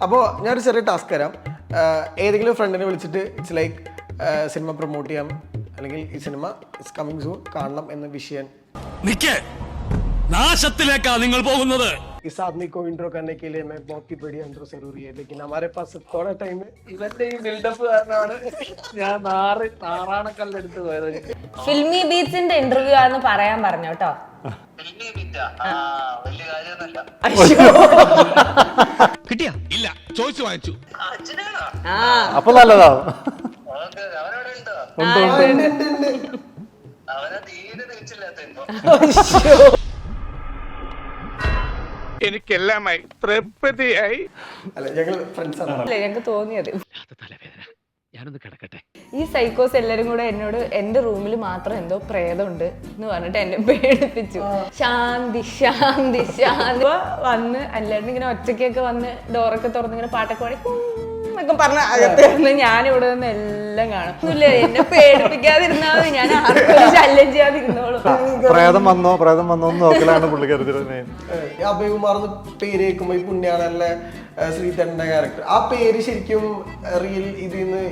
അപ്പോൾ ഞാനൊരു ചെറിയ ടാസ്ക് തരാം. ഏതെങ്കിലും ഫ്രണ്ടിനെ വിളിച്ചിട്ട് ഇറ്റ്സ് ലൈക്ക് സിനിമ പ്രൊമോട്ട് ചെയ്യാം, അല്ലെങ്കിൽ ഈ സിനിമ ഇറ്റ്സ് കമ്മിങ് സൂൺ കാണണം എന്ന വിഷയം. നാശത്തിലേക്കാ നിങ്ങൾ പോകുന്നത്. इस आदमी को इंट्रो करने के लिए मैं बहुत ही बड़ी इंट्रो जरूरी है, लेकिन हमारे पास थोड़ा टाइम है. ഇവന്റെ ഈ ബിൽഡപ്പ് കാരണമാണ് ഞാൻ നാറാണക്കല്ലെടുത്ത് പോയത്. ഫിൽമി ബീറ്റ്സിന്റെ ഇന്റർവ്യൂ ആണെന്ന് പറയാൻ പറഞ്ഞു കേട്ടോ. കിട്ടിയാ ഇല്ല, ചോദിച്ചു വാങ്ങിച്ചു. അപ്പൊ നല്ലതാ. എനിക്കെല്ലാമായി തൃപ്തിയായി. അല്ല, ഞങ്ങൾ ഫ്രണ്ട്സ് ആണ്. അല്ലേ ഞങ്ങൾക്ക് തോന്നിയത് ഞാനൊന്ന് കിടക്കട്ടെ. ഈ സൈക്കോസ് എല്ലാരും കൂടെ എന്നോട് എന്റെ റൂമിൽ മാത്രം എന്തോ പ്രേതമുണ്ട് എന്ന് പറഞ്ഞിട്ട് എന്നെ പേടിപ്പിച്ചു. ശാന്തി ശാന്തി ശാന്തി വന്ന് അല്ലാണ്ട് ഇങ്ങനെ ഒറ്റയ്ക്കൊക്കെ വന്ന് ഡോറൊക്കെ തുറന്ന് ഇങ്ങനെ പാട്ടൊക്കെ പാടി എന്നൊക്കെ പറഞ്ഞ അകത്ത് ഞാനിവിടെ നിന്ന് എല്ലാം കാണും. ഇല്ല, എന്നെ പേടിപ്പിക്കാതിരുന്നാൽ ഞാൻ ആർക്കും ശല്യം ചെയ്യാതിരുന്നോളൂ. പ്രേതം വന്നോ നോക്കലാണ് പുള്ളിക്കാരി. അഭയകുമാർ പേര് കേൾക്കുമ്പോ ഈ പുണ്യാളല്ലേ ശ്രീധരന്റെ ക്യാരക്ടർ, ആ പേര് ശരിക്കും റിയൽ ഇതിന്ന്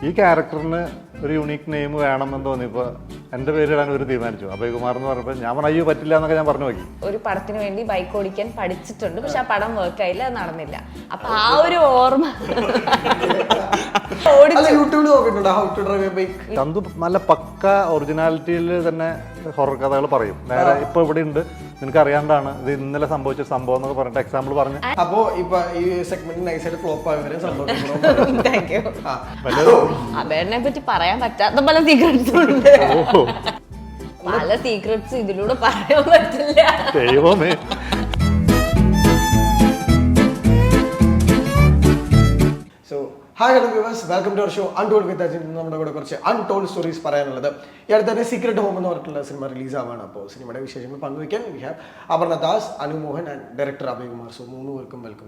ഈ ക്യാരക്ടറിന് ഒരു യൂണീക്ക് നെയിം വേണമെന്ന് തോന്നിയപ്പോൾ എൻ്റെ പേര് ഇടാൻ ഒരു തീരുമാനിച്ചു. അഭയകുമാർ എന്ന് പറഞ്ഞപ്പോൾ ഞാൻ പറഞ്ഞു അയ്യോ പറ്റില്ല എന്നൊക്കെ ഞാൻ പറഞ്ഞു നോക്കി. ഒരു പടത്തിന് വേണ്ടി ബൈക്ക് ഓടിക്കാൻ പഠിച്ചിട്ടുണ്ട്, പക്ഷെ ആ പടം വർക്ക് ആയില്ല, അത് നടന്നില്ല. അപ്പൊ ആ ഒരു ഓർമ്മ യൂട്യൂബിൽ നോക്കിയിട്ടുണ്ടോ how to drive a bike? Chandu നല്ല പക്ക ഒറിജിനാലിറ്റിയിൽ തന്നെ ഹൊറർ കഥകൾ പറയും. നേരെ ഇപ്പൊ ഇവിടെ ഉണ്ട്, നിനക്ക് അറിയാണ്ടാണ് ഇത് ഇന്നലെ സംഭവിച്ച സംഭവം എന്നൊക്കെ പറഞ്ഞിട്ട് എക്സാമ്പിൾ പറഞ്ഞു. അപ്പോ ഇപ്പൊ ഈ സെഗ്മെന്റ് നൈസായിട്ട് ഫ്ലോപ്പ് ആയവരെ അബേറിനെ പറ്റി പറയാൻ പറ്റാത്ത പല സീക്രട്സ് ഉണ്ട്. പല സീക്രട്സ് ഇതിലൂടെ പറയാൻ പറ്റില്ല. ദൈവമേ. Hi hello viewers, welcome to our show untold with Ajin. നമ്മുടെ കൂടെ കുറച്ച് അൺടോൾഡ് സ്റ്റോറീസ് പറയാനുള്ളത്. ഈ അടുത്ത് തന്നെ സീക്രട്ട് ഹോം എന്ന് പറഞ്ഞിട്ടുള്ള സിനിമ റിലീസ് ആവാണ്. അപ്പോൾ സിനിമയുടെ വിശേഷങ്ങൾ പങ്കുവയ്ക്കാൻ we have Aparna Das, Anu Mohan and director Abhayakumar. So മൂന്ന് പേർക്കും വെൽക്കം.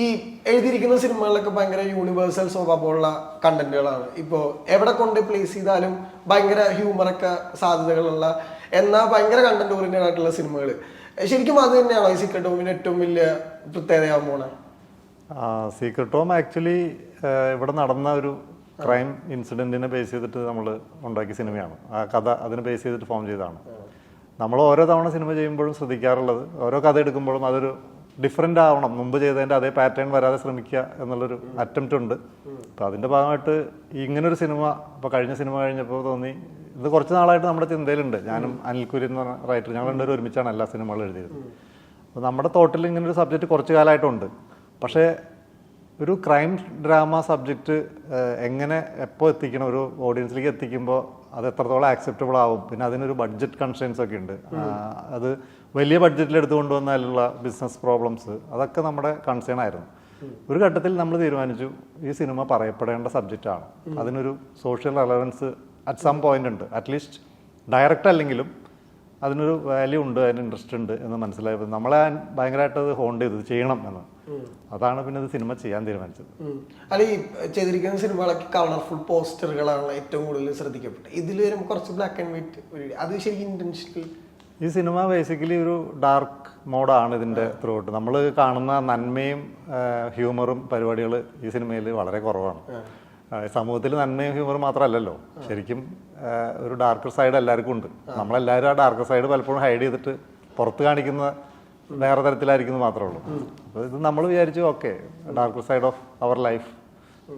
ഈ എഴുതിയിരിക്കുന്ന സിനിമകളിലൊക്കെ ഭയങ്കര യൂണിവേഴ്സൽ സ്വഭാവമുള്ള കണ്ടന്റുകളാണ്. ഇപ്പോൾ എവിടെ കൊണ്ട് പ്ലേസ് ചെയ്താലും ഭയങ്കര ഹ്യൂമറൊക്കെ സാധ്യതകളുള്ള എന്നാൽ ഭയങ്കര കണ്ടന്റ് ഓറിയന്റഡ് ആയിട്ടുള്ള സിനിമകൾ. ശരിക്കും അത് തന്നെയാണോ ഈ സീക്രട്ട് ഹോമിന് ഏറ്റവും വലിയ പ്രത്യേകതയാവാൻ പോണേ? സീക്രട്ട് ഹോം ആക്ച്വലി ഇവിടെ നടന്ന ഒരു ക്രൈം ഇൻസിഡൻറ്റിനെ ബേസ് ചെയ്തിട്ട് നമ്മൾ ഉണ്ടാക്കിയ സിനിമയാണ്. ആ കഥ അതിനെ ബേസ് ചെയ്തിട്ട് ഫോം ചെയ്തതാണ്. നമ്മൾ ഓരോ തവണ സിനിമ ചെയ്യുമ്പോഴും ശ്രദ്ധിക്കാറുള്ളത്, ഓരോ കഥ എടുക്കുമ്പോഴും അതൊരു ഡിഫറെൻ്റ് ആവണം, മുമ്പ് ചെയ്തതിൻ്റെ അതേ പാറ്റേൺ വരാതെ ശ്രമിക്കുക എന്നുള്ളൊരു അറ്റംപ്റ്റ് ഉണ്ട്. അപ്പോൾ അതിൻ്റെ ഭാഗമായിട്ട് ഇങ്ങനൊരു സിനിമ ഇപ്പോൾ കഴിഞ്ഞ സിനിമ കഴിഞ്ഞപ്പോൾ തോന്നി ഇത് കുറച്ച് നാളായിട്ട് നമ്മുടെ ചിന്തയിലുണ്ട്. ഞാനും അനിൽ കുര്യൻ എന്ന് പറഞ്ഞ റൈറ്റർ, ഞങ്ങൾ രണ്ടുപേരും ഒരുമിച്ചാണ് എല്ലാ സിനിമകളും എഴുതിയത്. അപ്പോൾ നമ്മുടെ തോട്ടിൽ ഇങ്ങനൊരു സബ്ജക്റ്റ് കുറച്ച് കാലമായിട്ടുണ്ട്. പക്ഷേ ഒരു ക്രൈം ഡ്രാമ സബ്ജക്റ്റ് എങ്ങനെ എപ്പോൾ എത്തിക്കണം, ഒരു ഓഡിയൻസിലേക്ക് എത്തിക്കുമ്പോൾ അത് എത്രത്തോളം ആക്സെപ്റ്റബിൾ ആവും, പിന്നെ അതിനൊരു ബഡ്ജറ്റ് കൺസ്ട്രെയിൻസ് ഒക്കെ ഉണ്ട്. അത് വലിയ ബഡ്ജറ്റിൽ എടുത്തു കൊണ്ടുവന്നാലുള്ള ബിസിനസ് പ്രോബ്ലംസ് അതൊക്കെ നമ്മുടെ കൺസേൺ ആയിരുന്നു. ഒരു ഘട്ടത്തിൽ നമ്മൾ തീരുമാനിച്ചു ഈ സിനിമ പറയപ്പെടേണ്ട സബ്ജക്റ്റാണ്, അതിനൊരു social relevance at some point ഉണ്ട്, അറ്റ്ലീസ്റ്റ് ഡയറക്റ്റ് അല്ലെങ്കിലും അതിനൊരു വാല്യൂ ഉണ്ട്, അതിന് ഇൻട്രസ്റ്റ് ഉണ്ട് എന്ന് മനസ്സിലായപ്പോൾ നമ്മളെ ഭയങ്കരമായിട്ട് അത് ഹോണ്ട് ചെയ്ത് ചെയ്യണം എന്ന്. അതാണ് പിന്നെ അത് സിനിമ ചെയ്യാൻ തീരുമാനിച്ചത്. അല്ല, ഈ ചെയ്തിരിക്കുന്ന സിനിമകളൊക്കെ കളർഫുൾ പോസ്റ്ററുകളാണ് ഏറ്റവും കൂടുതൽ ശ്രദ്ധിക്കപ്പെട്ടത്. ഇതിൽ വരുമ്പോൾ കുറച്ച് ബ്ലാക്ക് ആൻഡ് വൈറ്റ്, അത് ശരിക്കും ഇന്റൻഷനൽ. ഈ സിനിമ ബേസിക്കലി ഒരു ഡാർക്ക് മോഡാണ് ഇതിൻ്റെ ത്രൂഔട്ട്. നമ്മൾ കാണുന്ന നന്മയും ഹ്യൂമറും പരിപാടികൾ ഈ സിനിമയിൽ വളരെ കുറവാണ്. സമൂഹത്തിൽ നന്മയും ഹ്യൂമറും മാത്രമല്ലല്ലോ, ശരിക്കും ഒരു ഡാർക്കർ സൈഡ് എല്ലാവർക്കും ഉണ്ട്. നമ്മളെല്ലാവരും ആ ഡാർക്കർ സൈഡ് പലപ്പോഴും ഹൈഡ് ചെയ്തിട്ട് പുറത്ത് കാണിക്കുന്ന വേറെ തരത്തിലായിരിക്കുന്നത് മാത്രമേ ഉള്ളൂ. അപ്പോൾ ഇത് നമ്മൾ വിചാരിച്ചു okay darker side of our life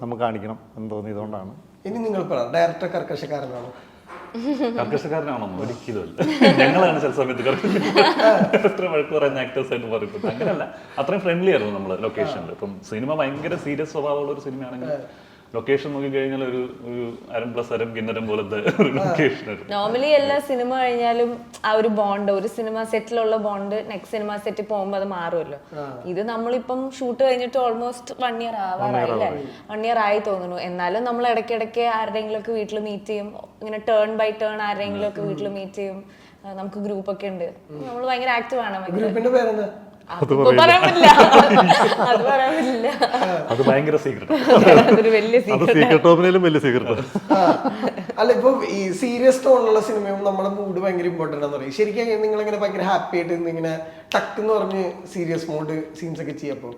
നമുക്ക് കാണിക്കണം എന്ന് തോന്നിയതുകൊണ്ടാണ്. ഇനി നിങ്ങൾ പറ, ഡയറക്ടർ കർക്കശക്കാരനാണോ? കർക്കശക്കാരനാണോ? ഒരിക്കലും അല്ല. ഞങ്ങളാണ് ചില സമയത്ത് എത്ര വഴക്ക് പറയുന്ന ആക്ടേഴ്സ് ആയിട്ട് പറയുന്നത്. അങ്ങനെയല്ല, അത്രയും ഫ്രണ്ട്ലി ആയിരുന്നു നമ്മൾ ലൊക്കേഷനിൽ. ഇപ്പം സിനിമ ഭയങ്കര സീരിയസ് സ്വഭാവമുള്ള ഒരു സിനിമയാണെങ്കിൽ ലൊക്കേഷൻ നോക്കി കഴിഞ്ഞാൽ ഒരു അരം പ്ലസ് അരം കിന്നരം പോലത്തെ ഒരു ലൊക്കേഷൻ ആയിരുന്നു. നോർമലി എല്ലാ സിനിമ കഴിഞ്ഞാലും ആ ഒരു ബോണ്ട്, ഒരു സിനിമ സെറ്റിലുള്ള ബോണ്ട് നെക്സ്റ്റ് സിനിമ സെറ്റിൽ പോകുമ്പോൾ അത് മാറുമല്ലോ. ഇത് നമ്മളിപ്പം ഷൂട്ട് കഴിഞ്ഞിട്ട് ഓൾമോസ്റ്റ് 1 year ആവാറായില്ലേ, 1 year ആയി തോന്നുന്നു. എന്നാലും നമ്മൾ ഇടയ്ക്കിടയ്ക്ക് ആരുടെയെങ്കിലും ഒക്കെ വീട്ടിൽ മീറ്റ് ചെയ്യും, ഇങ്ങനെ ടേൺ ബൈ ടേൺ ആരുടെയെങ്കിലും ഒക്കെ വീട്ടിൽ മീറ്റ് ചെയ്യും. നമുക്ക് ഗ്രൂപ്പ് ഒക്കെ ഉണ്ട്, നമ്മൾ ഭയങ്കര ആക്റ്റീവ് ആണ്. ഗ്രൂപ്പിന്റെ പേരെന്താ? അത് പറയാൻ പറ്റില്ല. അത് ഭയങ്കര സീക്രട്ട്. അല്ല, ഇപ്പൊ ഈ സീരിയസ് ടോണിലുള്ള സിനിമയും നമ്മുടെ മൂഡ് ഭയങ്കര ഇമ്പോർട്ടന്റ് ആണെന്ന് പറയും. ശരിക്കും നിങ്ങൾ ഇങ്ങനെ ഭയങ്കര ഹാപ്പി ആയിട്ട് ഇങ്ങനെ ടക്ക് എന്ന് പറഞ്ഞ് സീരിയസ് മോഡ് സീൻസ് ഒക്കെ ചെയ്യപ്പോ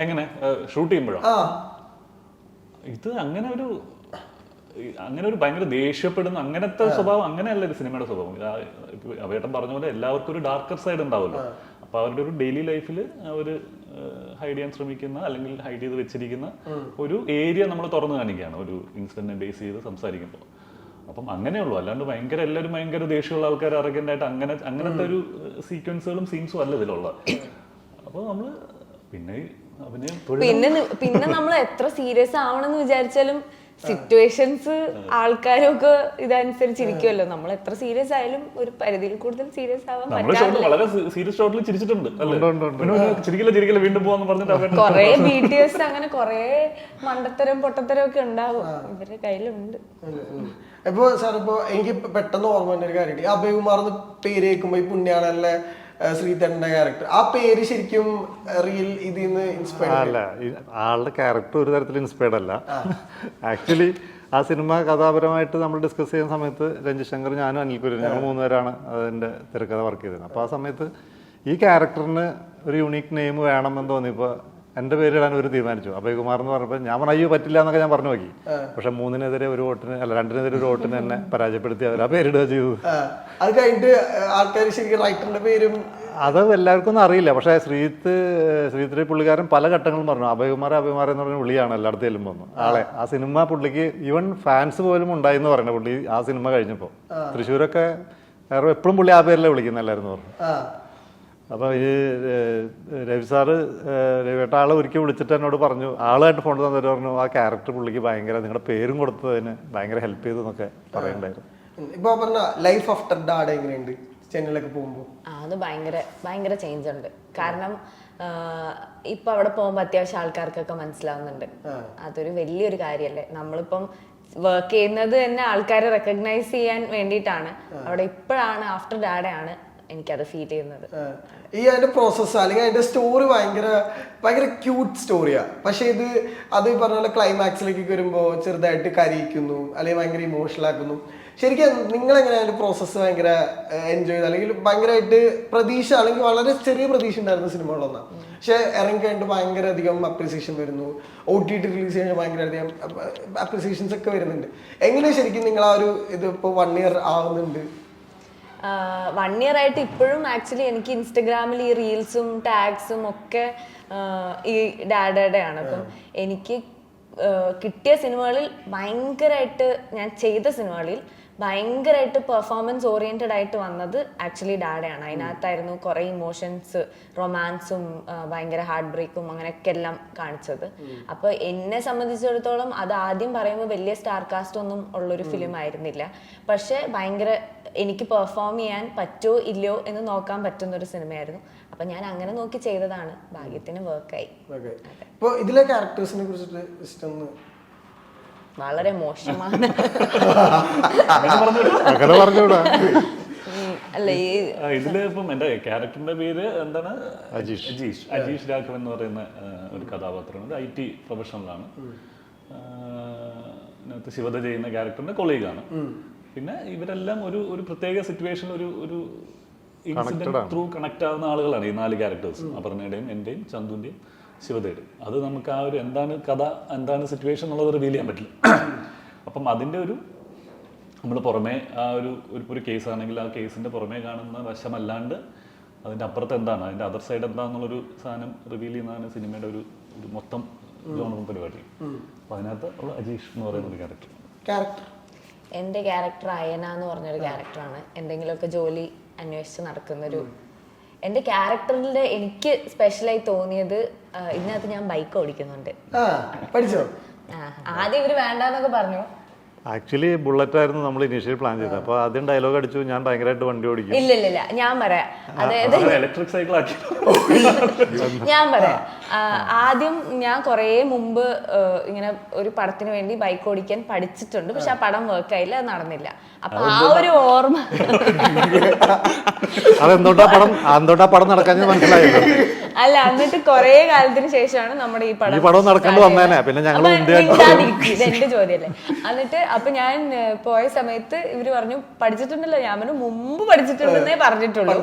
എങ്ങനെ ഷൂട്ട് ചെയ്യുമ്പോഴോ ആ ഇത് അങ്ങനെ ഒരു ഭയങ്കര ദേഷ്യപ്പെടുന്ന അങ്ങനത്തെ സ്വഭാവം അങ്ങനെയല്ല ഒരു സിനിമയുടെ സ്വഭാവം. അവേട്ടൻ പറഞ്ഞ പോലെ എല്ലാവർക്കും ഒരു ഡാർക്കർ സൈഡ് ഉണ്ടാവുമല്ലോ. അപ്പൊ അവരുടെ ഒരു ഡെയിലി ലൈഫിൽ അവർ ഹൈഡ് ചെയ്യാൻ ശ്രമിക്കുന്ന അല്ലെങ്കിൽ ഹൈഡ് ചെയ്ത് വെച്ചിരിക്കുന്ന ഒരു ഏരിയ നമ്മൾ തുറന്നു കാണിക്കുകയാണ് ഒരു ഇൻസിഡന്റിനെ ബേസ് ചെയ്ത് സംസാരിക്കുമ്പോൾ. അപ്പം അങ്ങനെയുള്ളൂ, അല്ലാണ്ട് എല്ലാവരും ഭയങ്കര ദേഷ്യമുള്ള ആൾക്കാർ അറഗൻ്റായിട്ട് അങ്ങനത്തെ ഒരു സീക്വൻസുകളും സീൻസും അല്ല ഇതിലുള്ള. അപ്പോൾ നമ്മൾ പിന്നെ നമ്മൾ എത്ര സീരിയസ് ആവണമെന്ന് വിചാരിച്ചാലും സിറ്റുവേഷൻസ് ആൾക്കാരും ഒക്കെ ഇതനുസരിച്ചിരിക്കുമല്ലോ. നമ്മൾ എത്ര സീരിയസ് ആയാലും ഒരു പരിധിയിൽ കൂടുതൽ സീരിയസ് ആവാൻ പറ്റാറില്ല. വളരെ സീരിയസ് ഷോട്ടിൽ ചിരിച്ചിട്ടുണ്ട്, ചിരിക്കില്ല വീണ്ടും പോവാന്ന് പറഞ്ഞിട്ട് കൊറേ BTS അങ്ങനെ കൊറേ മണ്ടത്തരം പൊട്ടത്തരം ഒക്കെ ഉണ്ടാവും ഇവരുടെ കയ്യിലുണ്ട്. ഇപ്പൊ സാർ, ഇപ്പൊ എനിക്ക് പെട്ടെന്ന് ഓർമ്മ വന്ന ഒരു കാര്യം, അഭയകുമാർ പേര് കേൾക്കുമ്പോ ഈ പുണ്യാളല്ലേ ശ്രീധരന്റെ ക്യാരക്ടർ, ആ പേര് ശരിക്കും റിയൽ ഇതിന്ന് ഇൻസ്പയർഡ് അല്ല. ആളുടെ ക്യാരക്ടർ ഒരു തരത്തിൽ ഇൻസ്പയർഡ് അല്ല. ആക്ച്വലി ആ സിനിമ കഥാപരമായിട്ട് നമ്മൾ ഡിസ്കസ് ചെയ്യുന്ന സമയത്ത് രഞ്ജിത് ശങ്കർ, ഞാനും അനിൽ കുര്യൻ, ഞങ്ങൾ 3 പേരാണ് അതിൻ്റെ തിരക്കഥ വർക്ക് ചെയ്തത്. അപ്പോൾ ആ സമയത്ത് ഈ ക്യാരക്ടറിന് ഒരു യുണീക്ക് നെയിം വേണമെന്ന് തോന്നിയപ്പോൾ എൻ്റെ പേരിടാൻ ഒരു തീരുമാനിച്ചു. അഭയകുമാർ എന്ന് പറഞ്ഞപ്പോൾ ഞാൻ പറഞ്ഞു അയ്യോ പറ്റില്ല എന്നൊക്കെ ഞാൻ പറഞ്ഞു നോക്കി. പക്ഷെ 3-നെതിരെ 1 വോട്ടിന് അല്ല 2-നെതിരെ 1 വോട്ടിന് തന്നെ പരാജയപ്പെടുത്തി അവർ ആ പേരിടുക ചെയ്തു. അത് കഴിഞ്ഞിട്ട് ആൾക്കാർ ശരിക്കും റൈറ്ററിന്റെ പേരും അത് എല്ലാവർക്കും ഒന്നും അറിയില്ല. പക്ഷേ ശ്രീധരി പുള്ളിക്കാരൻ പല ഘട്ടങ്ങളും പറഞ്ഞു അഭയകുമാർ എന്ന് പറഞ്ഞ വിളിയാണ് എല്ലായിടത്തും ചെല്ലുമ്പോൾ ആളെ. ആ സിനിമ പുള്ളിക്ക് ഈവൻ ഫാൻസ് പോലും ഉണ്ടായി എന്ന് പറയുന്നത് പുള്ളി ആ സിനിമ കഴിഞ്ഞപ്പോൾ. തൃശ്ശൂരൊക്കെ എപ്പോഴും പുള്ളി ആ പേരിലെ വിളിക്കുന്ന എല്ലാവരും പറഞ്ഞു. അപ്പോൾ ഈ രവിവേട്ട ആളെ ഒരിക്കൽ വിളിച്ചിട്ട് എന്നോട് പറഞ്ഞു, ആളായിട്ട് ഫോൺ തന്നിട്ട് പറഞ്ഞു ആ ക്യാരക്ടർ പുള്ളിക്ക് ഭയങ്കര നിങ്ങളുടെ പേരും കൊടുത്തതിന് ഭയങ്കര ഹെൽപ്പ് ചെയ്തു എന്നൊക്കെ പറയണ്ടായിരുന്നു. ഇപ്പൊ പറഞ്ഞ ലൈഫ് ആഫ്റ്റർ ഡാഡ് എങ്ങനെയുണ്ട് ചെന്നൈയിലൊക്കെ പോകുമ്പോൾ? അത് ഭയങ്കര ചേഞ്ച് ഉണ്ട്. കാരണം ഇപ്പൊ അവിടെ പോകുമ്പോ അത്യാവശ്യം ആൾക്കാർക്കൊക്കെ മനസ്സിലാവുന്നുണ്ട്. അതൊരു വലിയൊരു കാര്യല്ലേ. നമ്മളിപ്പം വർക്ക് ചെയ്യുന്നത് തന്നെ ആൾക്കാരെ റെക്കഗ്നൈസ് ചെയ്യാൻ വേണ്ടിയിട്ടാണ്. അവിടെ ഇപ്പോഴാണ് ആഫ്റ്റർ ഡാഡേ ആണ് എനിക്കത് ഫീൽ ചെയ്യുന്നത്. ഈ അതിന്റെ പ്രോസസ്സ് അല്ലെങ്കിൽ അതിന്റെ സ്റ്റോറി ഭയങ്കര ക്യൂട്ട് സ്റ്റോറിയാ. പക്ഷെ അത് പറഞ്ഞ പോലെ ക്ലൈമാക്സിലേക്ക് വരുമ്പോൾ ചെറുതായിട്ട് കരയിക്കുന്നു അല്ലെങ്കിൽ ഭയങ്കര ഇമോഷണൽ ആക്കുന്നു. ശരിക്കും നിങ്ങൾ എങ്ങനെയാണ് അതിന്റെ പ്രോസസ്സ് ഭയങ്കര എൻജോയ് ചെയ്ത്, അല്ലെങ്കിൽ ഭയങ്കരമായിട്ട് പ്രതീക്ഷ അല്ലെങ്കിൽ വളരെ ചെറിയ പ്രതീക്ഷ ഉണ്ടായിരുന്ന സിനിമകളൊന്നാണ്, പക്ഷെ ഇറങ്ങി കഴിഞ്ഞിട്ട് ഭയങ്കര അധികം അപ്രീസിയേഷൻ വരുന്നു. OTT റിലീസ് കഴിഞ്ഞാൽ ഭയങ്കര അധികം അപ്രീസിയേഷൻസ് ഒക്കെ വരുന്നുണ്ട്. എങ്ങനെയാണ് ശരിക്കും നിങ്ങൾ ആ ഒരു ഇതിപ്പോൾ 1 year ആവുന്നുണ്ട്? 1 year ആയിട്ട് ഇപ്പോഴും ആക്ച്വലി എനിക്ക് ഇൻസ്റ്റഗ്രാമിൽ ഈ റീൽസും ടാഗ്സും ഒക്കെ ഈ ഡാഡയുടെ ആണ്. അപ്പം എനിക്ക് കിട്ടിയ സിനിമകളിൽ ഭയങ്കരമായിട്ട് ഞാൻ ചെയ്ത സിനിമകളിൽ ഭയങ്കരമായിട്ട് പെർഫോമൻസ് ഓറിയന്റഡ് ആയിട്ട് വന്നത് ആക്ച്വലി ഡാഡയാണ്. അതിനകത്തായിരുന്നു കുറേ ഇമോഷൻസ്, റൊമാൻസും ഭയങ്കര ഹാർട്ട് ബ്രേക്കും അങ്ങനെയൊക്കെ എല്ലാം കാണിച്ചത്. അപ്പോൾ എന്നെ സംബന്ധിച്ചിടത്തോളം അത് ആദ്യം പറയുമ്പോൾ വലിയ സ്റ്റാർ കാസ്റ്റ് ഒന്നും ഉള്ളൊരു ഫിലിം ആയിരുന്നില്ല. പക്ഷെ ഭയങ്കര എനിക്ക് പെർഫോം ചെയ്യാൻ പറ്റുമോ ഇല്ലയോ എന്ന് നോക്കാൻ പറ്റുന്ന ഒരു സിനിമയായിരുന്നു. അപ്പൊ ഞാൻ അങ്ങനെ നോക്കി ചെയ്തതാണ്. ഭാഗ്യത്തിന് വർക്കായി. ഇപ്പോൾ ഇതിലെ ക്യാരക്ടേഴ്സിനെ കുറിച്ചിട്ട് ഇഷ്ടം വളരെ മോശമാണ്. അങ്ങനെ പറഞ്ഞൂടാ. അല്ല ഇതില് ഇപ്പം എന്റെ ക്യാരക്ടറിന്റെ പേര് എന്താണ്? അജീഷ് രാഘവൻ എന്ന് പറയുന്ന ഒരു കഥാപാത്രമാണ്. IT പ്രൊഫഷണലാണ്. ഇതിനകത്ത് ശിവത ചെയ്യുന്ന ക്യാരക്ടറിന്റെ കൊളീഗാണ്. പിന്നെ ഇവരെല്ലാം ഒരു പ്രത്യേക സിറ്റുവേഷനിൽ ഒരു ഇൻസിഡന്റ് ത്രൂ കണക്ട് ആവുന്ന ആളുകളാണ് ഈ 4 ക്യാരക്ടേഴ്സും. അപർണയുടെയും എന്റെയും ചന്തുവിന്റെയും ശിവതയുടെയും. അത് നമുക്ക് ആ ഒരു എന്താണ് കഥ, എന്താണ് സിറ്റുവേഷൻ എന്നുള്ളത് റിവീൽ ചെയ്യാൻ പറ്റില്ല. അപ്പം അതിൻ്റെ നമ്മൾ പുറമേ ആ ഒരു കേസാണെങ്കിൽ ആ കേസിന്റെ പുറമേ കാണുന്ന വശമല്ലാണ്ട് അതിന്റെ അപ്പുറത്ത് എന്താണ്, അതിന്റെ അതർ സൈഡ് എന്താണെന്നുള്ളൊരു സാധനം റിവീൽ ചെയ്യുന്നതാണ് സിനിമയുടെ ഒരു മൊത്തം ജോണറും പരിപാടി. അപ്പം അതിനകത്ത് ഉള്ള അജീഷ് എന്ന് പറയുന്ന ഒരു ക്യാരക്ടർ. എൻ്റെ ക്യാരക്ടർ അയന എന്ന് പറഞ്ഞൊരു ക്യാരക്ടറാണ്. എന്തെങ്കിലുമൊക്കെ ജോലി അന്വേഷിച്ച് നടക്കുന്നൊരു എൻ്റെ ക്യാരക്ടറിന്റെ എനിക്ക് സ്പെഷ്യലായി തോന്നിയത് ഇതിനകത്ത് ഞാൻ ബൈക്ക് ഓടിക്കുന്നുണ്ട്. പഠിച്ചോ? ആദ്യം ഇവര് വേണ്ടെന്നൊക്കെ പറഞ്ഞു. ആക്ച്വലി ബുള്ളറ്റ് ആയിരുന്നു നമ്മൾ ഇനീഷ്യൽ പ്ലാൻ ചെയ്തത്. അപ്പൊ ആദ്യം ഡയലോഗ് അടിച്ചു ഞാൻ ഭയങ്കരമായിട്ട് വണ്ടി ഓടിക്കും. ഇല്ല ഞാൻ പറയാം. അതായത് ഇലക്ട്രിക് സൈക്കിൾ ആക്കി ഞാൻ പറയാം. ആദ്യം ഞാൻ കുറേ മുമ്പ് ഇങ്ങനെ ഒരു പടത്തിന് വേണ്ടി ബൈക്ക് ഓടിക്കാൻ പഠിച്ചിട്ടുണ്ട്. പക്ഷെ ആ പടം വർക്കായില്ല, അത് നടന്നില്ല. അപ്പൊ ആ ഒരു ഓർമ്മ അതെന്തോട്ടാ പടം നടക്കാൻ മനസ്സിലായല്ലോ. അല്ല എന്നിട്ട് കൊറേ കാലത്തിന് ശേഷമാണ് നമ്മുടെ ഈ ഈ പടം നടക്കേണ്ടി വന്നേനെ പിന്നെ ഞങ്ങൾ ഇത് എന്റെ ചോദ്യമല്ലേ. എന്നിട്ട് അപ്പൊ ഞാൻ പോയ സമയത്ത് ഇവര് പറഞ്ഞു പഠിച്ചിട്ടുണ്ടല്ലോ, ഞാൻ പറഞ്ഞു മുമ്പ് പഠിച്ചിട്ടുണ്ടെന്നേ പറഞ്ഞിട്ടുള്ളൂ.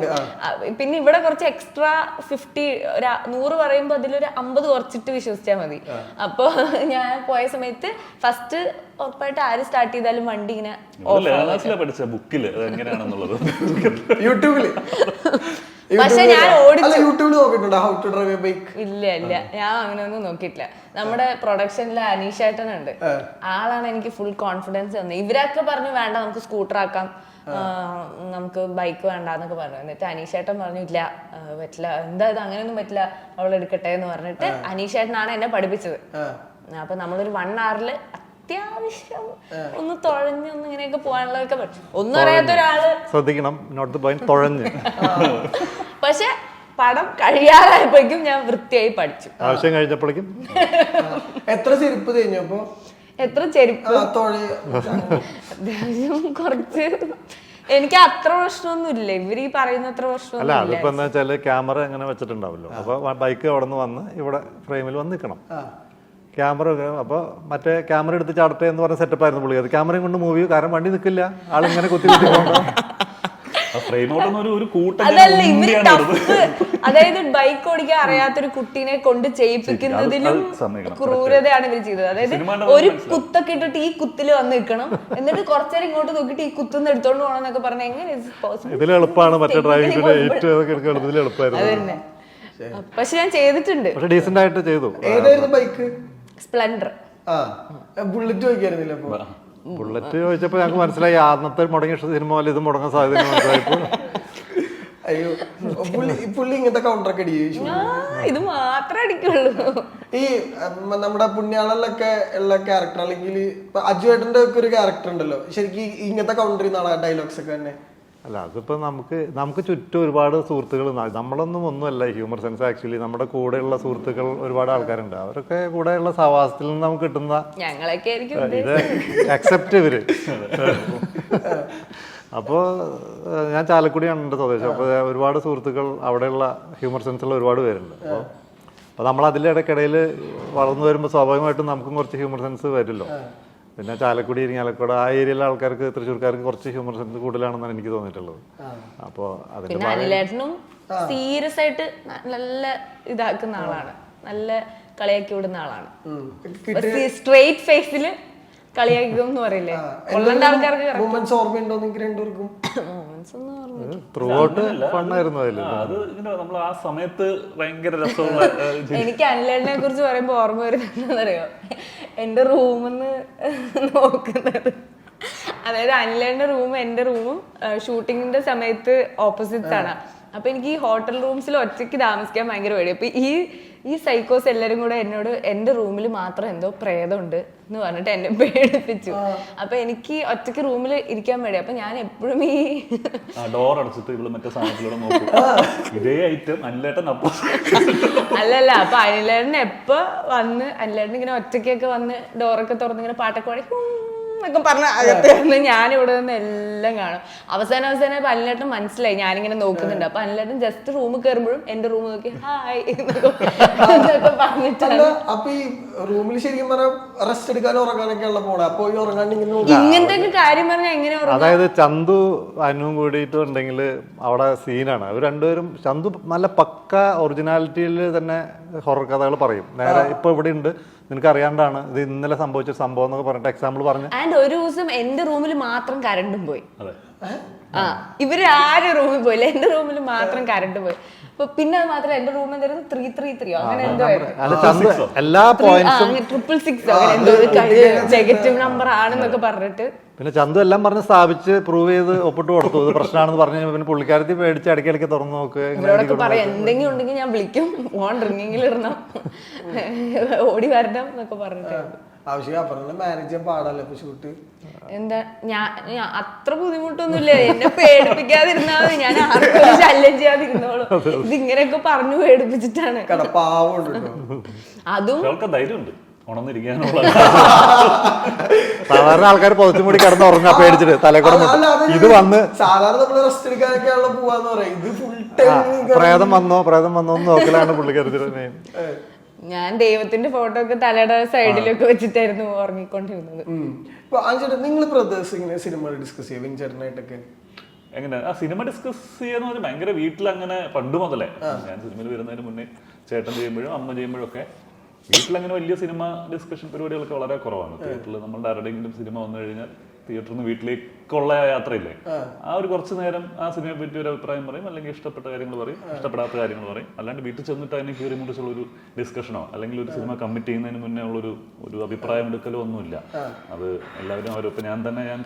പിന്നെ ഇവിടെ കുറച്ച് എക്സ്ട്രാ 50 ഒരു 100 പറയുമ്പോ അതിലൊരു 50 കുറച്ചിട്ട് വിശ്വസിച്ചാൽ മതി. അപ്പൊ ഞാൻ പോയ സമയത്ത് ഫസ്റ്റ് ഉറപ്പായിട്ട് ആര് സ്റ്റാർട്ട് ചെയ്താലും വണ്ടി ഇങ്ങനെ പഠിച്ച ബുക്കില് എങ്ങനെയാണെന്നുള്ളത് യൂട്യൂബില് പക്ഷെ ഞാൻ ഓടിച്ചു. യൂട്യൂബിൽ നോക്കിയിട്ടുണ്ടോ how to drive a bike? ഇല്ല ഞാൻ അങ്ങനെ ഒന്നും നോക്കിയിട്ടില്ല. നമ്മുടെ പ്രൊഡക്ഷനിലെ അനീഷ് ഏട്ടനുണ്ട്, ആളാണ് എനിക്ക് ഫുൾ കോൺഫിഡൻസ് തന്നത്. ഇവരൊക്കെ പറഞ്ഞു വേണ്ട നമുക്ക് സ്കൂട്ടർ ആക്കാം, നമുക്ക് ബൈക്ക് വേണ്ടെന്നൊക്കെ പറഞ്ഞു. എന്നിട്ട് അനീഷ് ഏട്ടൻ പറഞ്ഞു ഇല്ല പറ്റില്ല, എന്താ ഇത് അങ്ങനെയൊന്നും പറ്റില്ല, അവളെടുക്കട്ടെ എന്ന് പറഞ്ഞിട്ട് അനീഷ് ഏട്ടനാണ് എന്നെ പഠിപ്പിച്ചത്. അപ്പൊ നമ്മളൊരു 1 hour അത്യാവശ്യം ഒന്ന് തുഴഞ്ഞ് ഒന്ന് ഇങ്ങനെയൊക്കെ പോകാനുള്ളതൊക്കെ പറ്റും. ഒന്നും അറിയാത്ത ഒരാള് ശ്രദ്ധിക്കണം, നോട്ട് ദ പോയിന്റ്, തുഴഞ്ഞ്. പക്ഷെ പടം കഴിയാറായപ്പോഴേക്കും ഞാൻ വൃത്തിയായി പഠിച്ചു. ആവശ്യം കഴിഞ്ഞപ്പോഴേക്കും എത്ര ചെരുപ്പ് തേഞ്ഞു അപ്പൊ? എത്ര ചെരുപ്പ് അത്യാവശ്യം കുറച്ച്. എനിക്ക് അത്ര പ്രശ്നമൊന്നും ഇല്ല, ഇവര് ഈ പറയുന്ന അത്ര അല്ല. പ്രശ്നമൊന്നും അതിപ്പോ എന്താ വെച്ചാല് ക്യാമറ എങ്ങനെ വെച്ചിട്ടുണ്ടാവല്ലോ, അപ്പൊ ബൈക്ക് അവിടെ നിന്ന് വന്ന് ഇവിടെ ഫ്രെയിമിൽ വന്ന് നിൽക്കണം. ക്യാമറ അപ്പൊ മറ്റേ ക്യാമറ എടുത്ത് ചാടട്ടെ എന്ന് പറഞ്ഞ സെറ്റപ്പ് ആയിരുന്നു പുള്ളി. അത് ക്യാമറയും കൊണ്ട് മൂവ് ചെയ്യും, കാരണം വണ്ടി നിൽക്കില്ല, ആളിങ്ങനെ കുത്തി കുത്തി പോകണ്ടോ. അതല്ല ഇവര് ടഫ്, അതായത് ബൈക്ക് ഓടിക്കാൻ അറിയാത്തൊരു കുട്ടീനെ കൊണ്ട് ചെയ്യിപ്പിക്കുന്നതിലും ക്രൂരതയാണ് ഇവർ ചെയ്തത്. അതായത് ഒരു കുത്തൊക്കെ ഇട്ടിട്ട് ഈ കുത്തില് വന്ന് നിൽക്കണം, എന്നിട്ട് കുറച്ചേരം ഇങ്ങോട്ട് നോക്കിയിട്ട് ഈ കുത്തുന്ന് എടുത്തോണ്ട് പോകണം എന്നൊക്കെ പറഞ്ഞാൽ എങ്ങനെ ഇതിൽ എളുപ്പമാണ്, മറ്റേ ഡ്രൈവിംഗ് ഇതിൽ എളുപ്പമായിരുന്നു. പക്ഷെ ഞാൻ ചെയ്തിട്ടുണ്ട്, പക്ഷെ ഡീസന്റ് ആയിട്ട് ചെയ്തു. ഏതായിരുന്നു ബൈക്ക്? സ്പ്ലെൻഡർ. ബുള്ളറ്റ് ചോദിക്കായിരുന്നില്ല അപ്പൊ? ബുള്ളറ്റ് ചോദിച്ചപ്പോ ഞങ്ങൾക്ക് മനസ്സിലായി അന്നത്തെ മുടങ്ങിയ സിനിമ പോലെ ഇത് മുടങ്ങാൻ സാധ്യത മനസ്സിലായപ്പോ അയ്യോ പുള്ളി ഇങ്ങനത്തെ കൗണ്ടറൊക്കെ അടിക്കും. ഇത് മാത്രമേ അടിക്കുള്ളൂ. ഈ നമ്മുടെ പുണ്യാളനിലൊക്കെ ഉള്ള ക്യാരക്ടർ അല്ലെങ്കിൽ അജു ഏട്ടന്റെ ഒക്കെ ഒരു ക്യാരക്ടർ ഉണ്ടല്ലോ, ശരിക്കും ഇങ്ങനത്തെ കൗണ്ടറിൽ നിന്നാണ് ഡയലോഗ്സ് ഒക്കെ തന്നെ. അല്ല അതിപ്പോ നമുക്ക് ചുറ്റും ഒരുപാട് സുഹൃത്തുക്കൾ, ഒന്നുമല്ല ഹ്യൂമർ സെൻസ്. ആക്ച്വലി നമ്മുടെ കൂടെയുള്ള സുഹൃത്തുക്കൾ ഒരുപാട് ആൾക്കാരുണ്ട്, അവരൊക്കെ കൂടെയുള്ള സഹവാസത്തിൽ നിന്ന് നമുക്ക് കിട്ടുന്ന ഇത് അക്സെപ്റ്റ് ഇവര്. അപ്പോൾ ഞാൻ ചാലക്കുടിയാണ് എൻ്റെ സ്വദേശം. അപ്പോൾ ഒരുപാട് സുഹൃത്തുക്കൾ അവിടെയുള്ള ഹ്യൂമർ സെൻസുള്ള ഒരുപാട് പേരുണ്ട്. അപ്പോൾ നമ്മൾ അതിൻ്റെ ഇടയ്ക്കിടയിൽ വളർന്നു വരുമ്പോൾ സ്വാഭാവികമായിട്ടും നമുക്കും കുറച്ച് ഹ്യൂമർ സെൻസ് വരുമല്ലോ. പിന്നെ ചാലക്കുടി, ഇരിങ്ങാലക്കുട ആ ഏരിയയിലെ ആൾക്കാർക്ക്, തൃശ്ശൂർക്കാർക്ക് കുറച്ച് ഹ്യൂമർ സെൻസ് കൂടുതലാണെന്നാണ് എനിക്ക് തോന്നിയിട്ടുള്ളത്. അപ്പോൾ പിന്നെ അനിലേട്ടനും സീരിയസ് ആയിട്ട് നല്ല ഇതാക്കുന്ന ആളാണ്, നല്ല കളിയാക്കി വിടുന്ന ആളാണ്. സ്ട്രെയിറ്റ് ഫേസിൽ കളിയാക്കും എന്ന് പറയില്ലേ, കൊള്ളേണ്ട ആൾക്കാർക്ക് ഓർമ്മയുണ്ടോ നിങ്ങൾക്ക് രണ്ടുപേർക്കും? ത്രൂ ഔട്ട് ഫണ്ണായിരുന്നു അതിൽ. നമ്മൾ ആ സമയത്ത് ഭയങ്കര രസമുള്ള. എനിക്ക് അനിലേട്ടനെ കുറിച്ച് പറയുമ്പോ ഓർമ്മ വരുന്നറിയോ, എന്റെ റൂമെന്ന് നോക്കുന്നത്, അതായത് അനിലേട്ടന്റെ റൂമും എന്റെ റൂമും ഷൂട്ടിങ്ങിന്റെ സമയത്ത് ഓപ്പോസിറ്റ്സ് ആണ്. അപ്പൊ എനിക്ക് ഈ ഹോട്ടൽ റൂംസിൽ ഒറ്റയ്ക്ക് താമസിക്കാൻ ഭയങ്കര പേടി. അപ്പൊ ഈ സൈക്കോസ് എല്ലാരും കൂടെ എന്നോട് എന്റെ റൂമിൽ മാത്രം എന്തോ പ്രേതമുണ്ട് എന്ന് പറഞ്ഞിട്ട് എന്നെ പേടിപ്പിച്ചു. അപ്പൊ എനിക്ക് ഒറ്റയ്ക്ക് റൂമിൽ ഇരിക്കാൻ പേടി. അപ്പൊ ഞാൻ എപ്പോഴും ഈ ഡോർ അടച്ചിട്ട് ഇവിടെ മറ്റേ സാധനത്തിലൂടെ നോക്കും, ഇതേ ഐറ്റം അനിലേട്ടൻ. അല്ലല്ല, അപ്പൊ അനിലേട്ടൻ എപ്പോ വന്ന് അനിലേട്ടൻ ഇങ്ങനെ ഒറ്റയ്ക്കൊക്കെ വന്ന് ഡോറൊക്കെ തുറന്ന് ഇങ്ങനെ പാട്ടൊക്കെ പാടി എന്നൊക്കെ പറഞ്ഞ അകത്ത് വന്ന് ഞാനിവിടെ നിന്ന് എല്ലാം കാണും. അവസാനം അനിലേട്ടൻ മനസ്സിലായി ഞാനിങ്ങനെ നോക്കുന്നുണ്ട്. അപ്പൊ അനിലേട്ടൻ ജസ്റ്റ് റൂമിൽ കയറുമ്പോഴും എന്റെ റൂം നോക്കി ഹായ് എന്നൊക്കെ പറഞ്ഞിട്ടാണ്. അപ്പൊ ഈ റൂമിൽ ശരിക്കും പറഞ്ഞാൽ റെസ്റ്റ് എടുക്കാനും ഉറങ്ങാനൊക്കെ ഉള്ള പോണ, അപ്പൊ ഈ ഉറങ്ങാണ്ട് ഇങ്ങനത്തെ ഒക്കെ കാര്യം പറഞ്ഞാൽ എങ്ങനെ? അതായത് ചന്തു അനുവും കൂടിയിട്ടുണ്ടെങ്കിൽ അവിടെ സീനാണ്. അവർ രണ്ടുപേരും, ചന്തു നല്ല പക്ക ഒറിജിനാലിറ്റിയിൽ തന്നെ ഹൊറർ കഥകൾ പറയും. നേരെ ഇപ്പൊ ഇവിടെ ഉണ്ട്, നിനക്ക് അറിയാണ്ടാണ് ഇത് ഇന്നലെ സംഭവിച്ച സംഭവം എന്നൊക്കെ പറഞ്ഞിട്ട് എക്സാമ്പിൾ പറഞ്ഞു. ആൻഡ് ഒരു ദിവസം എന്റെ റൂമിൽ മാത്രം കറണ്ടും പോയി. ഇവര് ആരും റൂമിൽ പോയില്ല, എന്റെ റൂമിൽ മാത്രം കറണ്ട് പോയി. അപ്പൊ പിന്നെ അത് മാത്രം എന്റെ റൂമിൽ എന്തായിരുന്നു 333 അങ്ങനെ എന്തോ എല്ലാ പോയിന്റ്സും 666 അങ്ങനെ എന്തോ നെഗറ്റീവ് നമ്പർ ആണെന്നൊക്കെ പറഞ്ഞിട്ട് പിന്നെ ചന്തു എല്ലാം പറഞ്ഞ് സ്ഥാപിച്ച് പ്രൂവ് ചെയ്ത് ഒപ്പിട്ട് കൊടുത്തു. ഇത് പ്രശ്നമാണെന്ന് പറഞ്ഞു. പിന്നെ പുള്ളിക്കാരത്തി പേടിച്ച് ഇടയ്ക്കിടയ്ക്ക് തുറന്നു നോക്കുക. ഇവരോടൊക്കെ പറയാം എന്തെങ്കിലും ഉണ്ടെങ്കിൽ ഞാൻ വിളിക്കും, ഫോൺ റിങ്ങിങ്ങിൽ ഇടണം, ഓടി വരണം എന്നൊക്കെ പറഞ്ഞിട്ട്. മാനേജ് ചെയ്യാൻ പാടല്ലേ ഇപ്പൊ ഷൂട്ട്? എന്താ ഞാൻ അത്ര ബുദ്ധിമുട്ടൊന്നുമില്ല, എന്നെ പേടിപ്പിക്കാതിരുന്നാ മതി, ഞാൻ ആർക്കും ശല്യം ചെയ്യാതിരുന്നോളൂ. ഇതിങ്ങനെയൊക്കെ പറഞ്ഞു പേടിപ്പിച്ചിട്ടാണ്. അതും ധൈര്യമുണ്ട്. ഉണർന്നിരിക്കാനുള്ള സാധാരണ ആൾക്കാർ പുറത്തും കൂടി കിടന്ന് ഉറങ്ങാ പേടിച്ചിട്ട് തലക്കൂടെ അല്ല, അത് ഇത് വന്ന് സാധാരണ നമ്മള് റെസ്റ്റ് എടുക്കാനൊക്കെയാണല്ലോ പോവാന്ന് പറയാം. ഇത് ഫുൾ ആ, ടൈം പ്രേതം വന്നോ എന്ന് നോക്കലാണ് പുള്ളിക്കാരത്തിയുടെ മെയിൻ. ഞാൻ ദൈവത്തിന്റെ ഫോട്ടോ ഒക്കെ തലയുടെ സൈഡിലൊക്കെ വെച്ചിട്ടായിരുന്നു ഉറങ്ങിക്കൊണ്ടിരുന്നത്. ഇപ്പൊ ചേട്ടാ നിങ്ങൾ ബ്രദേഴ്സ് ഇങ്ങനെ സിനിമ ഡിസ്കസ് ചെയ്യും വിൻചേട്ടനായിട്ടൊക്കെ? എങ്ങനെ ആ സിനിമ ഡിസ്കസ് ചെയ്യാന്ന് പറഞ്ഞാൽ ഭയങ്കര വീട്ടിൽ അങ്ങനെ പണ്ട് മുതലേ ഞാൻ സിനിമയിൽ വരുന്നതിന് മുന്നേ ചേട്ടൻ ചെയ്യുമ്പോഴും അമ്മ ചെയ്യുമ്പോഴും ഒക്കെ വീട്ടിലങ്ങനെ വലിയ സിനിമ ഡിസ്കഷൻ പരിപാടികളൊക്കെ വളരെ കുറവാണ്. തിയേറ്ററിൽ നമ്മളുടെ ആരുടെയെങ്കിലും സിനിമ വന്നു കഴിഞ്ഞാൽ തിയേറ്ററിൽ നിന്ന് വീട്ടിലേക്കുള്ള യാത്രയില്ലേ, ആ ഒരു കുറച്ച് നേരം ആ സിനിമയെ പറ്റി ഒരു അഭിപ്രായം പറയും, അല്ലെങ്കിൽ ഇഷ്ടപ്പെട്ട കാര്യങ്ങൾ പറയും, ഇഷ്ടപ്പെടാത്ത കാര്യങ്ങൾ പറയും. അല്ലാണ്ട് വീട്ടിൽ ചെന്നിട്ട് അതിനെ കയറി കുറിച്ചുള്ള ഒരു ഡിസ്കഷനോ അല്ലെങ്കിൽ ഒരു സിനിമ കമ്മിറ്റ് ചെയ്യുന്നതിന് മുന്നേ ഒരു അഭിപ്രായം എടുക്കലോ ഒന്നുമില്ല. അത് എല്ലാവരും ഇപ്പൊ ഞാൻ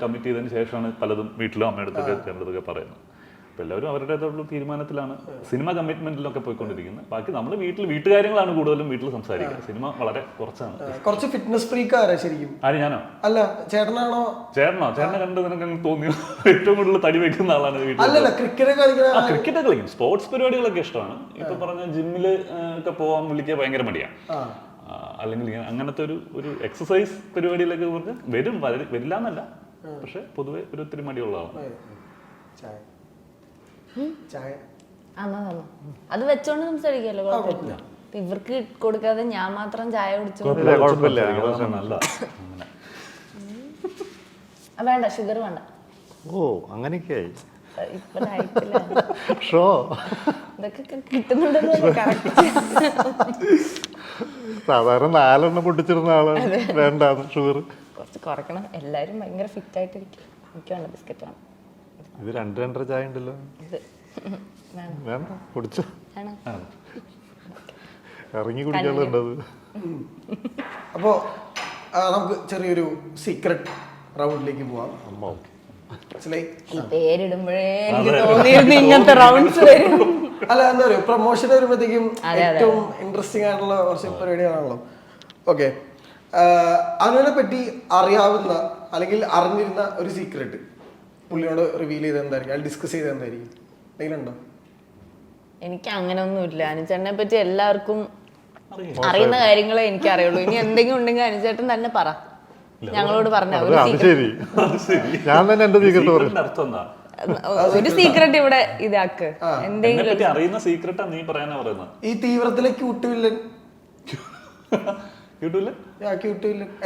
കമ്മിറ്റ് ചെയ്തതിന് ശേഷമാണ് പലതും വീട്ടിലും അമ്മയെടുത്തൊക്കെ ചേട്ടടുത്തൊക്കെ പറയുന്നത്. അപ്പൊ എല്ലാവരും അവരുടേതായിട്ടുള്ള തീരുമാനത്തിലാണ് സിനിമ കമ്മിറ്റ്മെന്റിലൊക്കെ പോയിക്കൊണ്ടിരിക്കുന്നത്. ബാക്കി നമ്മൾ വീട്ടുകാര്യങ്ങളാണ് കൂടുതലും വീട്ടിൽ സംസാരിക്കുക. സിനിമ വളരെ കുറച്ചാണ്. കുറച്ച് ഫിറ്റ്നസ് ഫ്രീക്കാരാ ശരിക്കും. ആര് ഞാനോ? അല്ല ചേട്ടനാണോ? ചേട്ടനെ കണ്ട് നിനക്ക് തോന്നിയോ ഏറ്റവും കൂടുതൽ തടി വെക്കുന്ന ആളാണ് വീട്ടിൽ? അല്ലല്ല ക്രിക്കറ്റ് കളിക്കുന്ന. ക്രിക്കറ്റ് കളിക്കും, സ്പോർട്സ് പരിപാടികളൊക്കെ ഇഷ്ടമാണ്. ഇപ്പൊ പറഞ്ഞ ജിമ്മില് ഒക്കെ പോകാൻ വിളിക്കാൻ ഭയങ്കര മടിയാണ്. അല്ലെങ്കിൽ അങ്ങനത്തെ ഒരു എക്സസൈസ് പരിപാടിയിലൊക്കെ പറഞ്ഞ് വരില്ല എന്നല്ല, പക്ഷെ പൊതുവെ ഒരു ഒത്തിരി മടിയുള്ളതാണ്. ചായ അത് വെച്ചോണ്ട് സംസാരിക്കല്ലോ, കുഴപ്പമില്ല. ഇവർക്ക് കൊടുക്കാതെ ഞാൻ മാത്രം ചായ കുടിച്ചു. കുഴപ്പമില്ല. നല്ല വേണ്ട, ഷുഗർ വേണ്ട. ഓ അങ്ങനെയൊക്കെയായി ഇപ്പൊ ഡയറ്റില്ല. ഷോ ഇതൊക്കെ കിട്ടുന്നുണ്ടല്ലോ കറക്റ്റ്. സാധാരണ 4 പൊട്ടിച്ചിരുന്ന ആളാണ് വേണ്ടാന്ന് ഷുഗർ. കുറച്ച് കുറയ്ക്കണം. എല്ലാരും ഭയങ്കര ഫിറ്റ് ആയിട്ടിരിക്കും. എനിക്ക് വേണ്ട, ബിസ്ക്കറ്റ് വേണം. ഇത് 2-2.5 ചായ ഉണ്ടല്ലോ. ഇത് വേണം. വേണ്ട കുടിച്ചോ, വേണം. ഇറങ്ങി കുടിക്കാനുള്ളത്. അപ്പോ നമുക്ക് ചെറിയൊരു സീക്രട്ട് റൗണ്ടിലേക്ക് പോവാം. മനസ്സിലായി? ഈ പേരിടുമ്പോഴേ എനിക്ക് തോന്നിയിരുന്നു ഇങ്ങനത്തെ റൗണ്ട്സ് വരും. അല്ല എന്താ പറയുക, പ്രൊമോഷൻ വരുമ്പോഴത്തേക്കും ഏറ്റവും ഇൻട്രസ്റ്റിംഗ് ആയിട്ടുള്ള കുറച്ച് പരിപാടികളാണല്ലോ. ഓക്കെ, അനുവിനെ പറ്റി അറിയാവുന്ന അല്ലെങ്കിൽ അറിഞ്ഞിരുന്ന ഒരു സീക്രട്ട് പുള്ളിയോട് റിവീൽ ചെയ്ത് എന്തായിരിക്കും, അത് ഡിസ്കസ് ചെയ്ത് എന്തായിരിക്കും? എന്തെങ്കിലും ഉണ്ടോ? എനിക്ക് അങ്ങനെ ഒന്നുമില്ല. അനുചേട്ടനെ പറ്റി എല്ലാവർക്കും അറിയുന്ന കാര്യങ്ങളെ എനിക്ക് അറിയുള്ളൂ. ഇനി എന്തെങ്കിലും ഉണ്ടെങ്കിൽ അനുചേട്ടൻ തന്നെ പറ, ഞങ്ങളോട് പറഞ്ഞ ഞാൻ തന്നെ എന്റെ സീക്രട്ട് പറയും. ഒരു സീക്രട്ട് ഇവിടെ ഇതാക്ക്. എന്തെങ്കിലും അറിയുന്ന സീക്രട്ടാ നീ പറയാനാ പറയുന്നത്. ഈ തീവ്രത്തിലെ ക്യൂട്ടുവില്ലൻ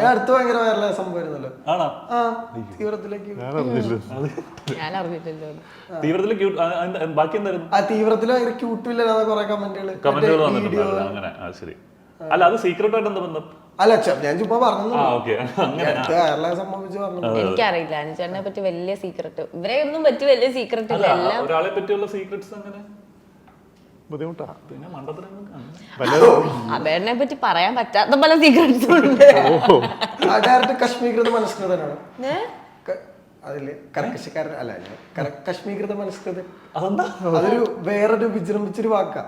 അടുത്ത് ഭയങ്കര വൈറലായ സംഭവമായിരുന്നല്ലോ. തീവ്രത്തിലേക്ക് ഞാൻ അറിഞ്ഞില്ലല്ലോ. തീവ്രത്തില് ബാക്കി എന്തായിരുന്നു? ആ തീവ്രത്തില് ഭയങ്കര ക്യൂട്ടുവില്ലനാണ് കുറെ കമന്റുകൾ അങ്ങനെ. ശരി, അല്ല അത് സീക്രട്ടായിട്ട് എന്താ ബന്ധം? അല്ല ഞാൻ ചുമ്മാ പറഞ്ഞു, വൈറലായ സംഭവിച്ചു പറഞ്ഞു. എനിക്കറിയില്ല അനുചേട്ടനെ പറ്റി വലിയ സീക്രട്ട്. ഇവരെ ഒന്നും പറ്റി വലിയ സീക്രട്ട് ഇല്ല. എല്ലാം ഒരാളെ പറ്റിയുള്ള സീക്രട്സ് അങ്ങനെ ബുദ്ധിമുട്ടാ. പിന്നെ മണ്ടത്തിലാണ് അബേറിനെ പറ്റി പറയാൻ പറ്റാത്ത പല സീക്രട്സും ഉണ്ട്. ഡയറക്റ്റ് കശ്മീകൃത മനസ്കൃതനാണ്. അതില് കർക്കശക്കാരൻ അല്ല, കശ്മീകൃത മനസ്കൃതൻ. അതൊരു വേറൊരു വിജൃംഭിച്ചൊരു വാക്കാ.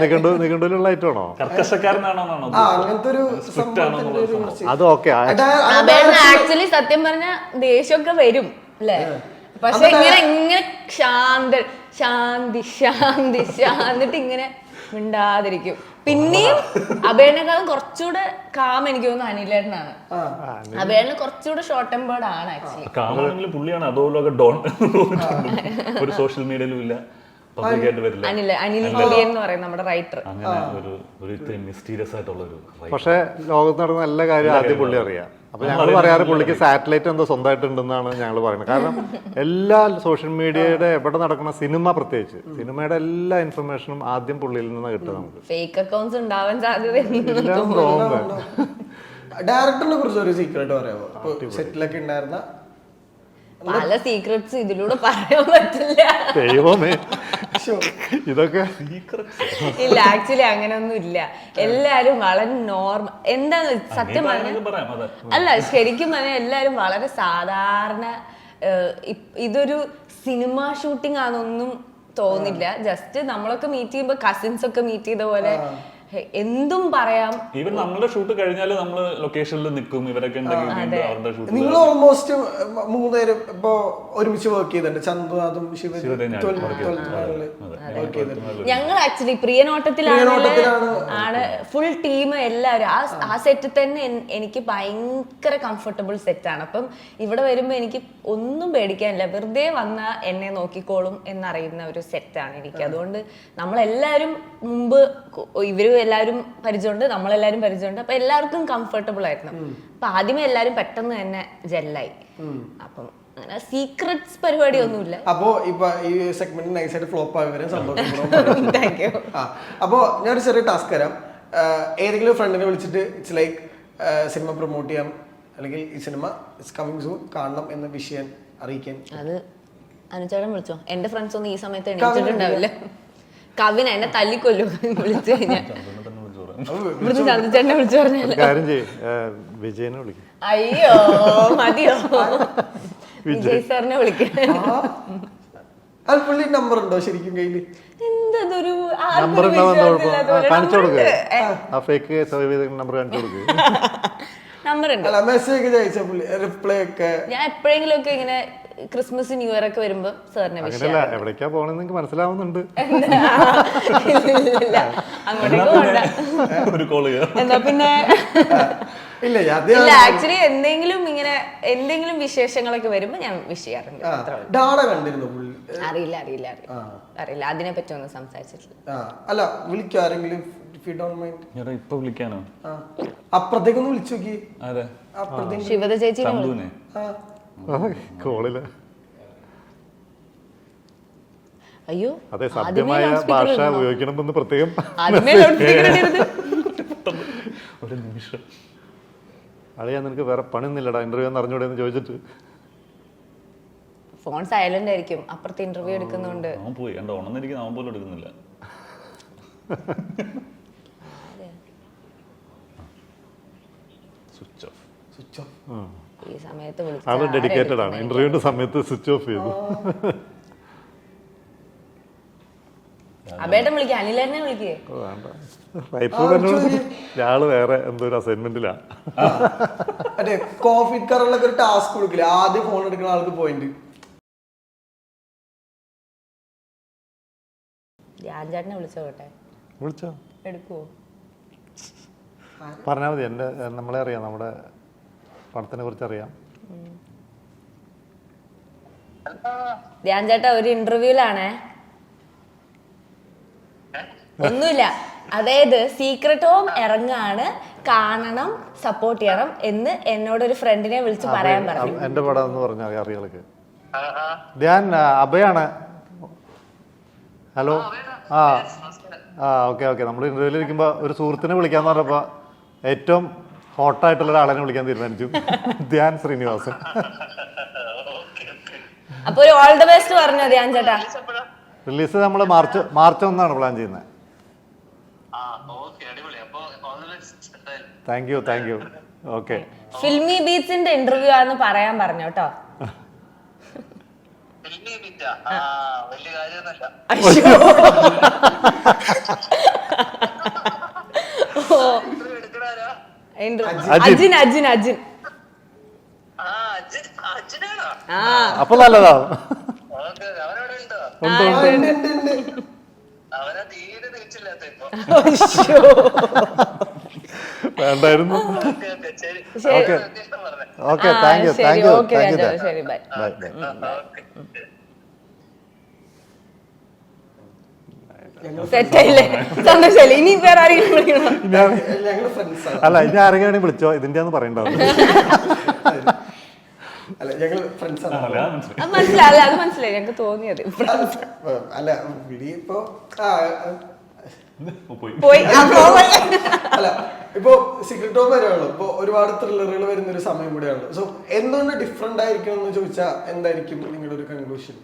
നിഘണ്ടുവിലുള്ള ഐറ്റമാണോ? കർക്കശക്കാരനാണോ? അങ്ങനത്തെ ഒരു അത് ഓക്കെ. ആക്ച്വലി സത്യം പറഞ്ഞ ദേഷ്യമൊക്കെ വരും അല്ലേ, പക്ഷെ ഇങ്ങനെ ശാന്തിട്ട് ഇങ്ങനെ മിണ്ടാതിരിക്കും. പിന്നെയും അബേറിനെക്കാളും കുറച്ചുകൂടെ കാം എനിക്ക് തോന്നുന്നു അനിലേട്ടനാണ്. അബേറിന് കുറച്ചുകൂടെ ഷോർട്ട് ടെമ്പേർഡ് ആണ് ആക്ച്വലി. കാമാണെങ്കിലും പുള്ളിയാണ് അതുപോലൊക്കെ ഡോൺ. ഒരു സോഷ്യൽ മീഡിയയിലും ഇല്ല, അനിൽ കൊടിയൻ എന്ന് പറയും നമ്മുടെ റൈറ്റർ. പക്ഷെ ലോകത്ത് നടന്ന എല്ലാ കാര്യവും ആദ്യം പുള്ളി അറിയാം. അപ്പൊ ഞങ്ങൾ പറയാറ് പുള്ളിക്ക് സാറ്റലൈറ്റ് എന്തോ സ്വന്തമായിട്ടുണ്ടെന്നാണ് ഞങ്ങൾ പറയുന്നത്. കാരണം എല്ലാ സോഷ്യൽ മീഡിയയുടെ എവിടെ നടക്കുന്ന സിനിമ, പ്രത്യേകിച്ച് സിനിമയുടെ എല്ലാ ഇൻഫർമേഷനും ആദ്യം പുള്ളിയിൽ നിന്ന് കിട്ടും നമുക്ക്. ഫേക്ക് അക്കൗണ്ട്സ് ഉണ്ടാവാൻ സാധ്യത. ഡയറക്ടറിനെ കുറിച്ച് ഒരു സീക്രട്ട് പറയാമോ? സെറ്റിലൊക്കെ ഉണ്ടായിരുന്ന പല സീക്രട്സ് ഇതിലൂടെ പറയാൻ പറ്റില്ല. ദൈവമേ, ഇതൊക്കെ ഇല്ല, ആക്ച്വലി അങ്ങനെയൊന്നും ഇല്ല. എല്ലാരും വളരെ നോർമൽ. എന്താന്ന് സത്യം പറഞ്ഞ അല്ല, ശരിക്കും പറഞ്ഞാൽ എല്ലാരും വളരെ സാധാരണ. ഇതൊരു സിനിമ ഷൂട്ടിംഗ് ആണെന്നൊന്നും തോന്നില്ല. ജസ്റ്റ് നമ്മളൊക്കെ മീറ്റ് ചെയ്യുമ്പോ കസിൻസ് ഒക്കെ മീറ്റ് ചെയ്ത പോലെ എന്തും പറയാം. ഈവൻ നമ്മുടെ ഷൂട്ട് കഴിഞ്ഞാൽ നമ്മള് ലൊക്കേഷനിൽ നിൽക്കും. ഇവരൊക്കെ നിങ്ങൾ ഓൾമോസ്റ്റ് 3 പേരും ഇപ്പൊ ഒരുമിച്ച് വർക്ക് ചെയ്തിട്ടുണ്ട്. ചന്ദ്രനാഥും ഞങ്ങൾ ആക്ച്വലി പ്രിയനോട്ടത്തിലാണ് ഫുൾ ടീം എല്ലാവരും ആ സെറ്റിൽ തന്നെ എനിക്ക് ഭയങ്കര കംഫർട്ടബിൾ സെറ്റാണ്. അപ്പം ഇവിടെ വരുമ്പോൾ എനിക്ക് ഒന്നും പേടിക്കാനില്ല, വെറുതെ വന്നാൽ എന്നെ നോക്കിക്കോളും എന്നറിയുന്ന ഒരു സെറ്റാണ് എനിക്ക്. അതുകൊണ്ട് നമ്മളെല്ലാവരും മുമ്പ് ഇവരും എല്ലാവരും പരിചയമുണ്ട്, നമ്മളെല്ലാവരും പരിചയമുണ്ട്. അപ്പൊ എല്ലാവർക്കും കംഫർട്ടബിൾ ആയിരുന്നു. അപ്പൊ ആദ്യമേ എല്ലാവരും പെട്ടെന്ന് തന്നെ ജെല്ലായി. അപ്പം അങ്ങനെ സീക്രട്സ് പരിപാടി ഒന്നുമില്ല. അപ്പോ ഇപ്പൊ ഈ സെഗ്മെന്റ് നൈസായിട്ട് ഫ്ലോപ്പ് ആയി വരാൻ സന്തോഷം. Thank you. അപ്പോ ഞാനൊരു ചെറിയ ടാസ്ക് തരാം. ഏതെങ്കിലും ഫ്രണ്ടിനെ വിളിച്ചിട്ട് ഇറ്റ്സ് ലൈക്ക് സിനിമ പ്രൊമോട്ട് ചെയ്യാം, അല്ലെങ്കിൽ ഈ സിനിമ ഇറ്റ്സ് കമ്മിങ് സൂൺ കാണണം എന്ന വിഷയം അറിയിക്കാൻ. അത് അനുചേട്ടൻ വിളിച്ചോ? എന്റെ ഫ്രണ്ട്സ് ഒന്നും ഈ സമയത്ത് എണീച്ചിട്ടുണ്ടാവില്ല. കവിന എന്നെ തല്ലിക്കൊല്ലു വിളിച്ചു കഴിഞ്ഞാൽ. ഇവിടുന്ന് ചന്ദ്രചേട്ടനെ വിളിച്ചു പറഞ്ഞാൽ കാര്യം ചെയ്യ്, വിജയനെ വിളിക്കും. അയ്യോ മതിയോ, വിജയ് സാറിനെ വിളിക്കാൻ. അത് പുള്ളി നമ്പർ ഉണ്ടോ ശരിക്കും കയ്യില്? എന്തൊരു നമ്പർ കാണിച്ചു കൊടുക്കുക, ആ ഫേക്ക് സേവ് ചെയ്ത നമ്പർ കാണിച്ചു കൊടുക്കുക. നമ്പർ ഉണ്ട്. അല്ല മെസ്സേജ് അയച്ച പുള്ളി റിപ്ലൈ ഒക്കെ ഞാൻ എപ്പോഴെങ്കിലും ഒക്കെ ഇങ്ങനെ ക്രിസ്മസ് ന്യൂ ഇയർ ഒക്കെ വരുമ്പോ സാറിനെ അങ്ങനെയല്ല, എവിടേക്കാ പോണെന്ന് നിങ്ങൾക്ക് മനസ്സിലാവുന്നുണ്ട്. അങ്ങോട്ടേക്ക് പോണ്ട. ഒരു കോള് എന്താ പിന്നെ ഇല്ല ഇല്ല, ആക്ച്വലി എന്തെങ്കിലും വിശേഷങ്ങളൊക്കെ വരുമ്പോ ഞാൻ വിഷ് ചെയ്യാറുണ്ട്. ഡാഡ കണ്ടിരുന്നു പുള്ളി? അറിയില്ല അതിനെ പറ്റി ഒന്നും സംസാരിച്ചിട്ടില്ല. അല്ല വിളിക്കും ആരെങ്കിലും ഇപ്പൊ വിളിക്കാനോ? അപ്പുറത്തേക്കൊന്ന് വിളിച്ചു നോക്കി. അതെ, അപ്പുറത്തേക്ക് ശിവത ചേച്ചി ചന്തുവിനെ. കോളില് അയ്യോ അതെ, സഭ്യമായ ഭാഷ ഉപയോഗിക്കണമെന്ന് പ്രത്യേകം. ഒരു നിമിഷം അളിയാ നിനക്ക് വേറെ പണിയൊന്നുമില്ലടാ ഇന്റർവ്യൂ എന്ന് അറിഞ്ഞൂടെ എന്ന് ചോദിച്ചിട്ട് ഫോൺ സൈലന്റ് ആയിരിക്കും, അപ്പുറത്തെ ഇന്റർവ്യൂ എടുക്കുന്നുണ്ട്. അവൻ പോയി കണ്ടോ, ഉണർന്നിരിക്കുന്ന അവൻ പോലും എടുക്കുന്നില്ല. Switch off. ഈ സമയത്ത് ആള് ഡെഡിക്കേറ്റഡ് ആണ്, ഇന്റർവ്യൂവിന്റെ സമയത്ത് സ്വിച്ച് ഓഫ് ചെയ്തു. അബേട്ടൻ വിളിക്കുക, അനിലേട്ടനെ വിളിക്കേ. ഞാള് വേറെ എന്തോ ഒരു അസൈൻമെന്റിലാ. അതെ, കോഫി കറലൊക്കെ ഒരു ടാസ്ക് കൊടുക്കില്ല, ആദ്യം ഫോൺ എടുക്കുന്ന ആൾക്ക് പോയിന്റ്. ധ്യാൻചേട്ടനെ വിളിച്ചോട്ടെ? വിളിച്ചോ, എടുക്കുവോ? പറഞ്ഞാൽ മതി. നമ്മളെ അറിയാം, നമ്മുടെ പണത്തിനെ കുറിച്ച് അറിയാം. ധ്യാൻചേട്ടാ ഒരു ഇന്റർവ്യൂലാണേ. ഒന്നുമില്ല, അതായത് സീക്രട്ട് ഹോം ഇറങ്ങാണ്, കാണണം, സപ്പോർട്ട് ചെയ്യണം എന്ന് എന്നോട് ഒരു ഫ്രണ്ടിനെ വിളിച്ച് പറയാൻ പറഞ്ഞു. എന്റെ പടം എന്ന് പറഞ്ഞാൽ അറിയാൾക്ക്. ധ്യാൻ അഭയാണ്. ഹലോ. ഓക്കെ നമ്മൾ ഇന്റർവ്യൂവിൽ ഇരിക്കുമ്പോ ഒരു സുഹൃത്തിനെ വിളിക്കാന്ന് പറഞ്ഞപ്പോ ഏറ്റവും ഹോട്ടായിട്ടുള്ള ഒരാളെ വിളിക്കാൻ തീരുമാനിച്ചു. ധ്യാൻ ശ്രീനിവാസൻ. അപ്പൊ ഒരു ഓൾ ദ ബെസ്റ്റ് പറഞ്ഞോ ധ്യാൻ ചേട്ടാ. റിലീസ് നമ്മൾ മാർച്ച് 1 പ്ലാൻ ചെയ്യുന്നത്. Thank you. ഓക്കെ. ഫിൽമി ബീറ്റ്സിന്റെ ഇന്റർവ്യൂ ആണെന്ന് പറയാൻ പറഞ്ഞു കേട്ടോ. അജിൻ അപ്പൊ നല്ലതാ. വേണ്ടായിരുന്നു. Okay thank you. ശരി ബൈ. സെറ്റായില്ലേ? സന്തോഷല്ലേ? ഇനി വേറെ ആരെങ്കിലും വിളിക്കണം? അല്ല ഇനി ആരെങ്കിലും വിളിച്ചോ, ഇതിന്റെ ഒന്ന് പറയണ്ടാവും. മനസ്സിലായി, അത് മനസ്സിലായി, ഞങ്ങക്ക് തോന്നിയത്. അല്ല ഇപ്പൊ പോയി. അല്ല ഇപ്പൊ സീക്രട്ട് ഹോം വരെയുള്ളൂ, ഇപ്പൊ ഒരുപാട് ത്രില്ലറുകൾ വരുന്ന ഒരു സമയം കൂടെയാണ്. സോ എന്തുകൊണ്ട് ഡിഫറെന്റ് ആയിരിക്കണം എന്ന് ചോദിച്ചാൽ എന്തായിരിക്കും നിങ്ങളുടെ ഒരു കൺക്ലൂഷൻ?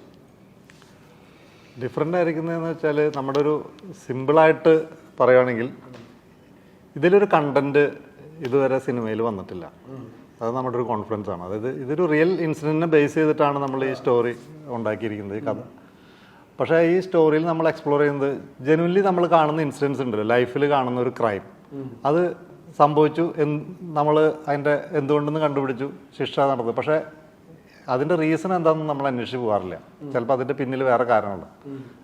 ഡിഫറെൻ്റ് ആയിരിക്കുന്നതെന്ന് വെച്ചാൽ നമ്മുടെ ഒരു സിമ്പിളായിട്ട് പറയുകയാണെങ്കിൽ ഇതിലൊരു കണ്ടന്റ് ഇതുവരെ സിനിമയിൽ വന്നിട്ടില്ല. അത് നമ്മുടെ ഒരു കോൺഫിഡൻസ് ആണ്. അതായത് ഇതൊരു റിയൽ ഇൻസിഡൻറ്റിനെ ബേസ് ചെയ്തിട്ടാണ് നമ്മൾ ഈ സ്റ്റോറി ഉണ്ടാക്കിയിരിക്കുന്നത്, ഈ കഥ. പക്ഷേ ഈ സ്റ്റോറിയിൽ നമ്മൾ എക്സ്പ്ലോർ ചെയ്യുന്നത് ജെനുവൻലി നമ്മൾ കാണുന്ന ഇൻസിഡൻസ് ഉണ്ടല്ലോ, ലൈഫിൽ കാണുന്ന ഒരു ക്രൈം, അത് സംഭവിച്ചു, നമ്മൾ അതിൻ്റെ എന്തുകൊണ്ടെന്ന് കണ്ടുപിടിച്ചു, ശിക്ഷ നടന്നു. പക്ഷേ അതിൻ്റെ റീസൺ എന്താണെന്ന് നമ്മൾ അന്വേഷിച്ച് പോകാറില്ല. ചിലപ്പോൾ അതിൻ്റെ പിന്നിൽ വേറെ കാരണമുണ്ട്.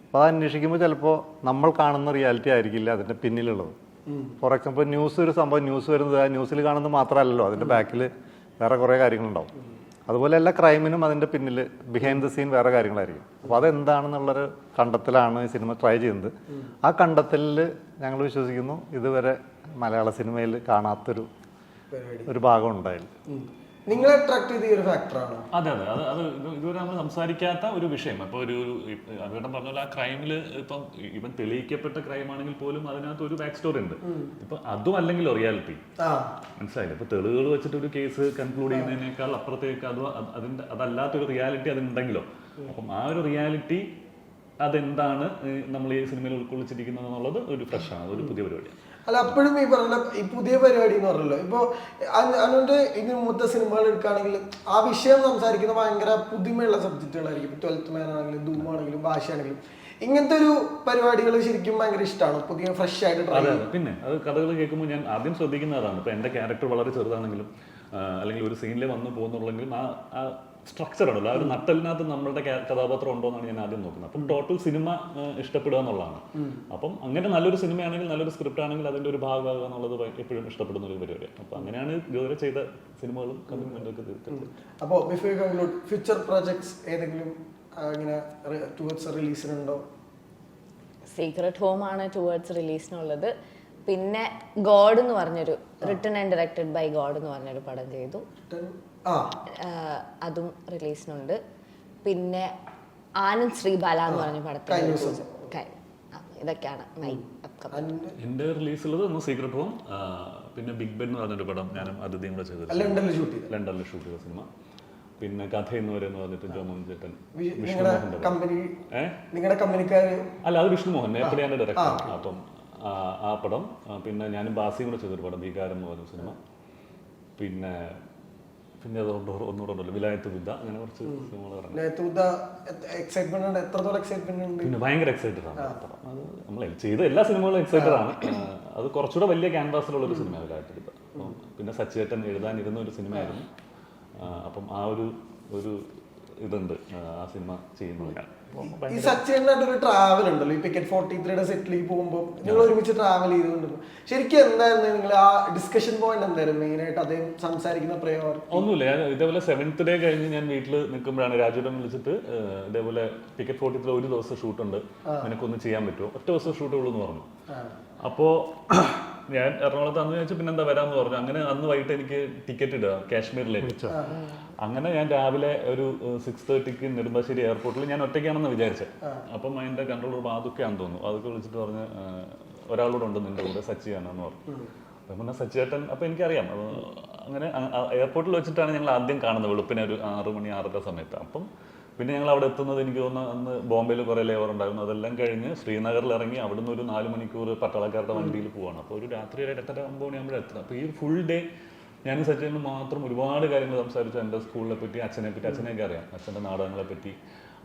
അപ്പോൾ അത് അന്വേഷിക്കുമ്പോൾ ചിലപ്പോൾ നമ്മൾ കാണുന്ന റിയാലിറ്റി ആയിരിക്കില്ല അതിൻ്റെ പിന്നിലുള്ളത്. ഫോർ എക്സാമ്പിൾ ന്യൂസ് ഒരു സംഭവം ന്യൂസ് വരുന്നത് ആ ന്യൂസിൽ കാണുന്നത് മാത്രമല്ലല്ലോ അതിൻ്റെ ബാക്കിൽ വേറെ കുറേ കാര്യങ്ങളുണ്ടാവും. അതുപോലെ എല്ലാ ക്രൈമിനും അതിൻ്റെ പിന്നിൽ ബിഹൈൻഡ് ദ സീൻ വേറെ കാര്യങ്ങളായിരിക്കും. അപ്പോൾ അതെന്താണെന്നുള്ളൊരു കണ്ടെത്തലാണ് ഈ സിനിമ ട്രൈ ചെയ്യുന്നത്. ആ കണ്ടെത്തലിൽ ഞങ്ങൾ വിശ്വസിക്കുന്നു ഇതുവരെ മലയാള സിനിമയിൽ കാണാത്തൊരു ഭാഗം ഉണ്ടായില്ല. നിങ്ങളെ അട്രാക്ട് ചെയ്ത ഈ ഒരു ഫാക്ടറാണോ? അതെ അതെ അത് അത് ഇതുവരെ നമ്മൾ സംസാരിക്കാത്ത ഒരു വിഷയം. അപ്പോൾ ഒരു അവിടെ പറഞ്ഞ പോലെ ആ ക്രൈമിൽ ഇപ്പം ഇവൻ തെളിയിക്കപ്പെട്ട ക്രൈം ആണെങ്കിൽ പോലും അതിനകത്ത് ഒരു ബാക്ക് സ്റ്റോറി ഉണ്ട്. ഇപ്പൊ അതും അല്ലെങ്കിൽ റിയാലിറ്റി മനസ്സിലായില്ല. ഇപ്പൊ തെളിവുകൾ വെച്ചിട്ട് ഒരു കേസ് കൺക്ലൂഡ് ചെയ്യുന്നതിനേക്കാൾ അപ്പുറത്തേക്ക് അതല്ലാത്തൊരു റിയാലിറ്റി അതുണ്ടെങ്കിലോ, അപ്പം ആ ഒരു റിയാലിറ്റി അതെന്താണ് നമ്മൾ ഈ സിനിമയിൽ ഉൾക്കൊള്ളിച്ചിരിക്കുന്നത് എന്നുള്ളത് ഒരു ഫ്രഷാണ്, അതൊരു പുതിയ പരിപാടിയാണ്. അല്ല, അപ്പോഴും ഈ പറഞ്ഞ ഈ പുതിയ പരിപാടി എന്ന് പറഞ്ഞല്ലോ, ഇപ്പോൾ അതുകൊണ്ട് ഇതിന് മുമ്പത്തെ സിനിമകൾ എടുക്കുകയാണെങ്കിൽ ആ വിഷയം സംസാരിക്കുന്ന ഭയങ്കര പുതുമയുള്ള സബ്ജക്റ്റുകളായിരിക്കും. 12th Man ആണെങ്കിലും ധൂമാണെങ്കിലും ഭാഷയാണെങ്കിലും ഇങ്ങനത്തെ ഒരു പരിപാടികൾ ശരിക്കും ഭയങ്കര ഇഷ്ടമാണ്, പുതിയ ഫ്രഷ് ആയിട്ട്. അതെ, പിന്നെ അത് കഥകൾ കേൾക്കുമ്പോൾ ഞാൻ ആദ്യം ശ്രദ്ധിക്കുന്നതാണ്. ഇപ്പൊ എന്റെ ക്യാരക്ടർ വളരെ ചെറുതാണെങ്കിലും അല്ലെങ്കിൽ ഒരു സീനിൽ വന്നു പോകുന്നുള്ളെങ്കിലും ആ സ്ട്രക്ചർ ഉണ്ടല്ലോ, ആ ഒരു നട്ടലിനകത്ത് നമ്മളുടെ കഥാപാത്രം ഉണ്ടോ എന്നാണ് ഞാൻ ആദ്യം നോക്കുന്നത്. അപ്പം ടോട്ടൽ സിനിമ ഇഷ്ടപ്പെടുക എന്നുള്ളതാണ്. അപ്പം അങ്ങനെ നല്ലൊരു സിനിമയാണെങ്കിൽ, നല്ലൊരു സ്ക്രിപ്റ്റ് ആണെങ്കിൽ അതിന്റെ ഒരു ഭാഗമാകുക എന്നുള്ളത് എപ്പോഴും ഇഷ്ടപ്പെടുന്ന ഒരു പരിപാടിയാണ്. അപ്പം അങ്ങനെയാണ് ഇതുവരെ ചെയ്ത സിനിമകളും കമ്മിറ്റ്മെന്റും ഒക്കെ തീർച്ചയായിട്ടും. അപ്പോൾ before you conclude, future projects ഏതെങ്കിലും ഇങ്ങനെ ടുവേർഡ്സ് റിലീസിനുണ്ടോ? സീക്രട്ട് ഹോം ആണ് ടുവേർഡ്സ് റിലീസിനുള്ളത്. പിന്നെ ഗോഡ് എന്ന് പറഞ്ഞൊരു written and directed by God എന്ന് പറഞ്ഞൊരു പടം ചെയ്തു, അതും റിലീസിനുണ്ട്. പിന്നെ ആനന്ദ് ശ്രീബാല എന്ന് പറഞ്ഞ പടത്തിൽ ഇതൊക്കെയാണ് എന്റെ റിലീസുള്ളത് ഒന്ന് സീക്രട്ട് ഹോം, പിന്നെ ബിഗ് ബെൻ എന്ന് പറഞ്ഞൊരു പടം ഞാനും അതിഥിയും കൂടെ ചെയ്തത്, ലണ്ടനിൽ ഷൂട്ട് ചെയ്ത സിനിമ. പിന്നെ കഥ എന്ന് പറഞ്ഞിട്ട് ജോമോഹൻ ചേട്ടൻ, അല്ല അത് വിഷ്ണുമോഹൻ നേരത്തെ ഡയറക്ടർ. അപ്പം ആ പടം, പിന്നെ ഞാനും ബാസിയും കൂടെ ചെയ്തൊരു പടം വികാരം എന്ന് പറഞ്ഞ സിനിമ. പിന്നെ ഒന്നുകൂടെ ഉണ്ടല്ലോ വിലായത്ത് ബുദ്ധ, അങ്ങനെ കുറച്ച് സിനിമകൾ. പിന്നെ ഭയങ്കര എക്സൈറ്റഡ് ആണ്. അത് നമ്മൾ ചെയ്ത എല്ലാ സിനിമകളും എക്സൈറ്റഡ് ആണ്. അത് കുറച്ചുകൂടെ വലിയ ക്യാൻവാസിലുള്ള ഒരു സിനിമ വിലായത്ത് ബുദ്ധ. പിന്നെ സച്ചിയേട്ടൻ എഴുതാനിരുന്ന ഒരു സിനിമയായിരുന്നു. അപ്പം ആ ഒരു ഇതുണ്ട് ആ സിനിമ ചെയ്യുന്നത്. ഈ സച്ചിനായിട്ട് ഒരു ട്രാവൽ ഉണ്ടല്ലോ, ഈ പിക്കറ്റ് 43 സെറ്റിലേക്ക് പോകുമ്പോൾ നിങ്ങൾ ഒരുമിച്ച് ട്രാവൽ ചെയ്തുകൊണ്ടിരുന്നു. ശരിക്കും എന്തായിരുന്നു നിങ്ങൾ ആ ഡിസ്കഷൻ പോയിന്റ് എന്തായിരുന്നു മെയിനായിട്ട് അദ്ദേഹം സംസാരിക്കുന്ന പ്രയോഗം? ഒന്നുമില്ല, ഞാൻ ഇതേപോലെ 7th ഡേ കഴിഞ്ഞ് ഞാൻ വീട്ടിൽ നിൽക്കുമ്പോഴാണ് രാജുവിനെ വിളിച്ചിട്ട് ഇതേപോലെ പിക്കറ്റ് 43 ഒരു ദിവസം ഷൂട്ടുണ്ട്, നിനക്കൊന്നും ചെയ്യാൻ പറ്റുമോ, ഒറ്റ ദിവസം ഷൂട്ടുള്ളൂ എന്ന് പറഞ്ഞു. അപ്പോൾ ഞാൻ എറണാകുളത്ത് അന്ന് ചോദിച്ചു പിന്നെ എന്താ വരാമെന്ന് പറഞ്ഞു. അങ്ങനെ അന്ന് വൈകിട്ട് എനിക്ക് ടിക്കറ്റ് ഇടുക കാശ്മീരിലേക്ക്. അങ്ങനെ ഞാൻ രാവിലെ ഒരു 6:30 നെടുമ്പാശ്ശേരി എയർപോർട്ടിൽ ഞാൻ ഒറ്റയ്ക്കാണെന്ന് വിചാരിച്ചത്. അപ്പം അതിൻ്റെ കൺട്രോളർ ബാദുക്കെയാണെന്ന് തോന്നുന്നു, അതൊക്കെ വിളിച്ചിട്ട് പറഞ്ഞ് ഒരാളോട് ഉണ്ട് നിന്റെ കൂടെ സച്ചിയാണെന്ന് പറഞ്ഞു. അപ്പം പിന്നെ സച്ചിയേട്ടൻ അപ്പം എനിക്കറിയാം. അങ്ങനെ എയർപോർട്ടിൽ വെച്ചിട്ടാണ് ഞങ്ങൾ ആദ്യം കാണുന്നത്, വെളുപ്പിനെ ഒരു 6 മണി 6:30 സമയത്ത്. അപ്പം പിന്നെ ഞങ്ങൾ അവിടെ എത്തുന്നത് എനിക്ക് തോന്നുന്നു അന്ന് ബോംബെയിൽ കുറേ ലേവർ ഉണ്ടായിരുന്നു. അതെല്ലാം കഴിഞ്ഞ് ശ്രീനഗറിൽ ഇറങ്ങി അവിടുന്ന് ഒരു 4 മണിക്കൂർ പട്ടാളക്കാരുടെ വണ്ടിയിൽ പോവാണ്. അപ്പോൾ ഒരു രാത്രി 8:30-9 മണിയാകുമ്പോഴേ എത്തുന്നത്. അപ്പോൾ ഈ ഫുൾ ഡേ ഞാൻ സച്ചിനും മാത്രം ഒരുപാട് കാര്യങ്ങൾ സംസാരിച്ചു. എൻ്റെ സ്കൂളിനെ പറ്റി, അച്ഛനെയൊക്കെ അറിയാം, അച്ഛൻ്റെ നാടകങ്ങളെ പറ്റി,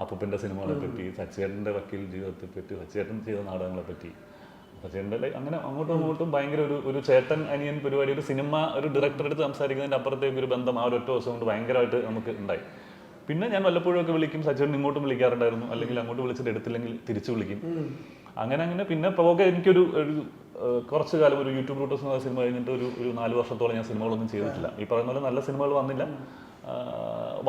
അപ്പൂപ്പൻ്റെ സിനിമകളെ പറ്റി, സച്ചിയേട്ടൻ്റെ വക്കീൽ ജീവിതത്തെ പറ്റി, സച്ചിയേട്ടൻ ചെയ്ത നാടകങ്ങളെ പറ്റി, സച്ചിയേട്ടൻ്റെ അങ്ങനെ അങ്ങോട്ടും ഭയങ്കര ഒരു ചേട്ടൻ അനിയൻ പരിപാടി. ഒരു സിനിമ ഒരു ഡയറക്ടറെ അടുത്ത് സംസാരിക്കുന്നതിൻ്റെ അപ്പുറത്തേക്ക് ഒരു ബന്ധം ആ ഒരു ഒറ്റ ദിവസം കൊണ്ട് ഭയങ്കരമായിട്ട് നമുക്ക് ഉണ്ടായി. പിന്നെ ഞാൻ വല്ലപ്പോഴും ഒക്കെ വിളിക്കും, സച്ചിൻ ഇങ്ങോട്ടും വിളിക്കാറുണ്ടായിരുന്നു, അല്ലെങ്കിൽ അങ്ങോട്ട് വിളിച്ചിട്ട് എടുത്തില്ലെങ്കിൽ തിരിച്ചു വിളിക്കും. അങ്ങനെ പിന്നെ പോകെ എനിക്കൊരു കുറച്ച് കാലം ഒരു യൂട്യൂബ് റൂട്ടേഴ്സ് എന്ന സിനിമ കഴിഞ്ഞിട്ട് ഒരു 4 വർഷത്തോളം ഞാൻ സിനിമകളൊന്നും ചെയ്തിട്ടില്ല. ഈ പറയുന്ന പോലെ നല്ല സിനിമകൾ വന്നില്ല,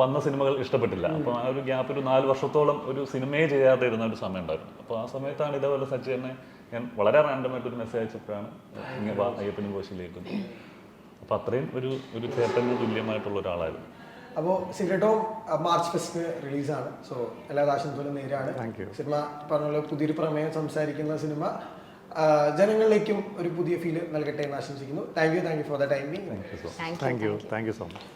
വന്ന സിനിമകൾ ഇഷ്ടപ്പെട്ടില്ല. അപ്പോൾ ആ ഒരു ഗ്യാപ്പ് ഒരു 4 വർഷത്തോളം ഒരു സിനിമയെ ചെയ്യാതെ ഇരുന്ന ഒരു സമയം ഉണ്ടായിരുന്നു. അപ്പോൾ ആ സമയത്താണ് ഇതേപോലെ സച്ചിനെ ഞാൻ വളരെ റാൻഡമായിട്ടൊരു മെസ്സേജ് അയച്ചപ്പോഴാണ് ഇങ്ങനെ അയ്യപ്പനും കോശിയിലേക്കും. അപ്പോൾ അത്രയും ഒരു ചേട്ടന് തുല്യമായിട്ടുള്ള ഒരാളായിരുന്നു. അപ്പോൾ സീക്രട്ട് ഹോം മാർച്ച് ഫെസ്റ്റിന് റിലീസാണ്. സോ എല്ലാ ആശംസകളും നേരാണ്. സിനിമ പറഞ്ഞ പുതിയൊരു പ്രമേയം സംസാരിക്കുന്ന സിനിമ ജനങ്ങളിലേക്കും ഒരു പുതിയ ഫീല് നൽകട്ടെ എന്ന് ആശംസിക്കുന്നു. Thank you for the time. Thank you so much.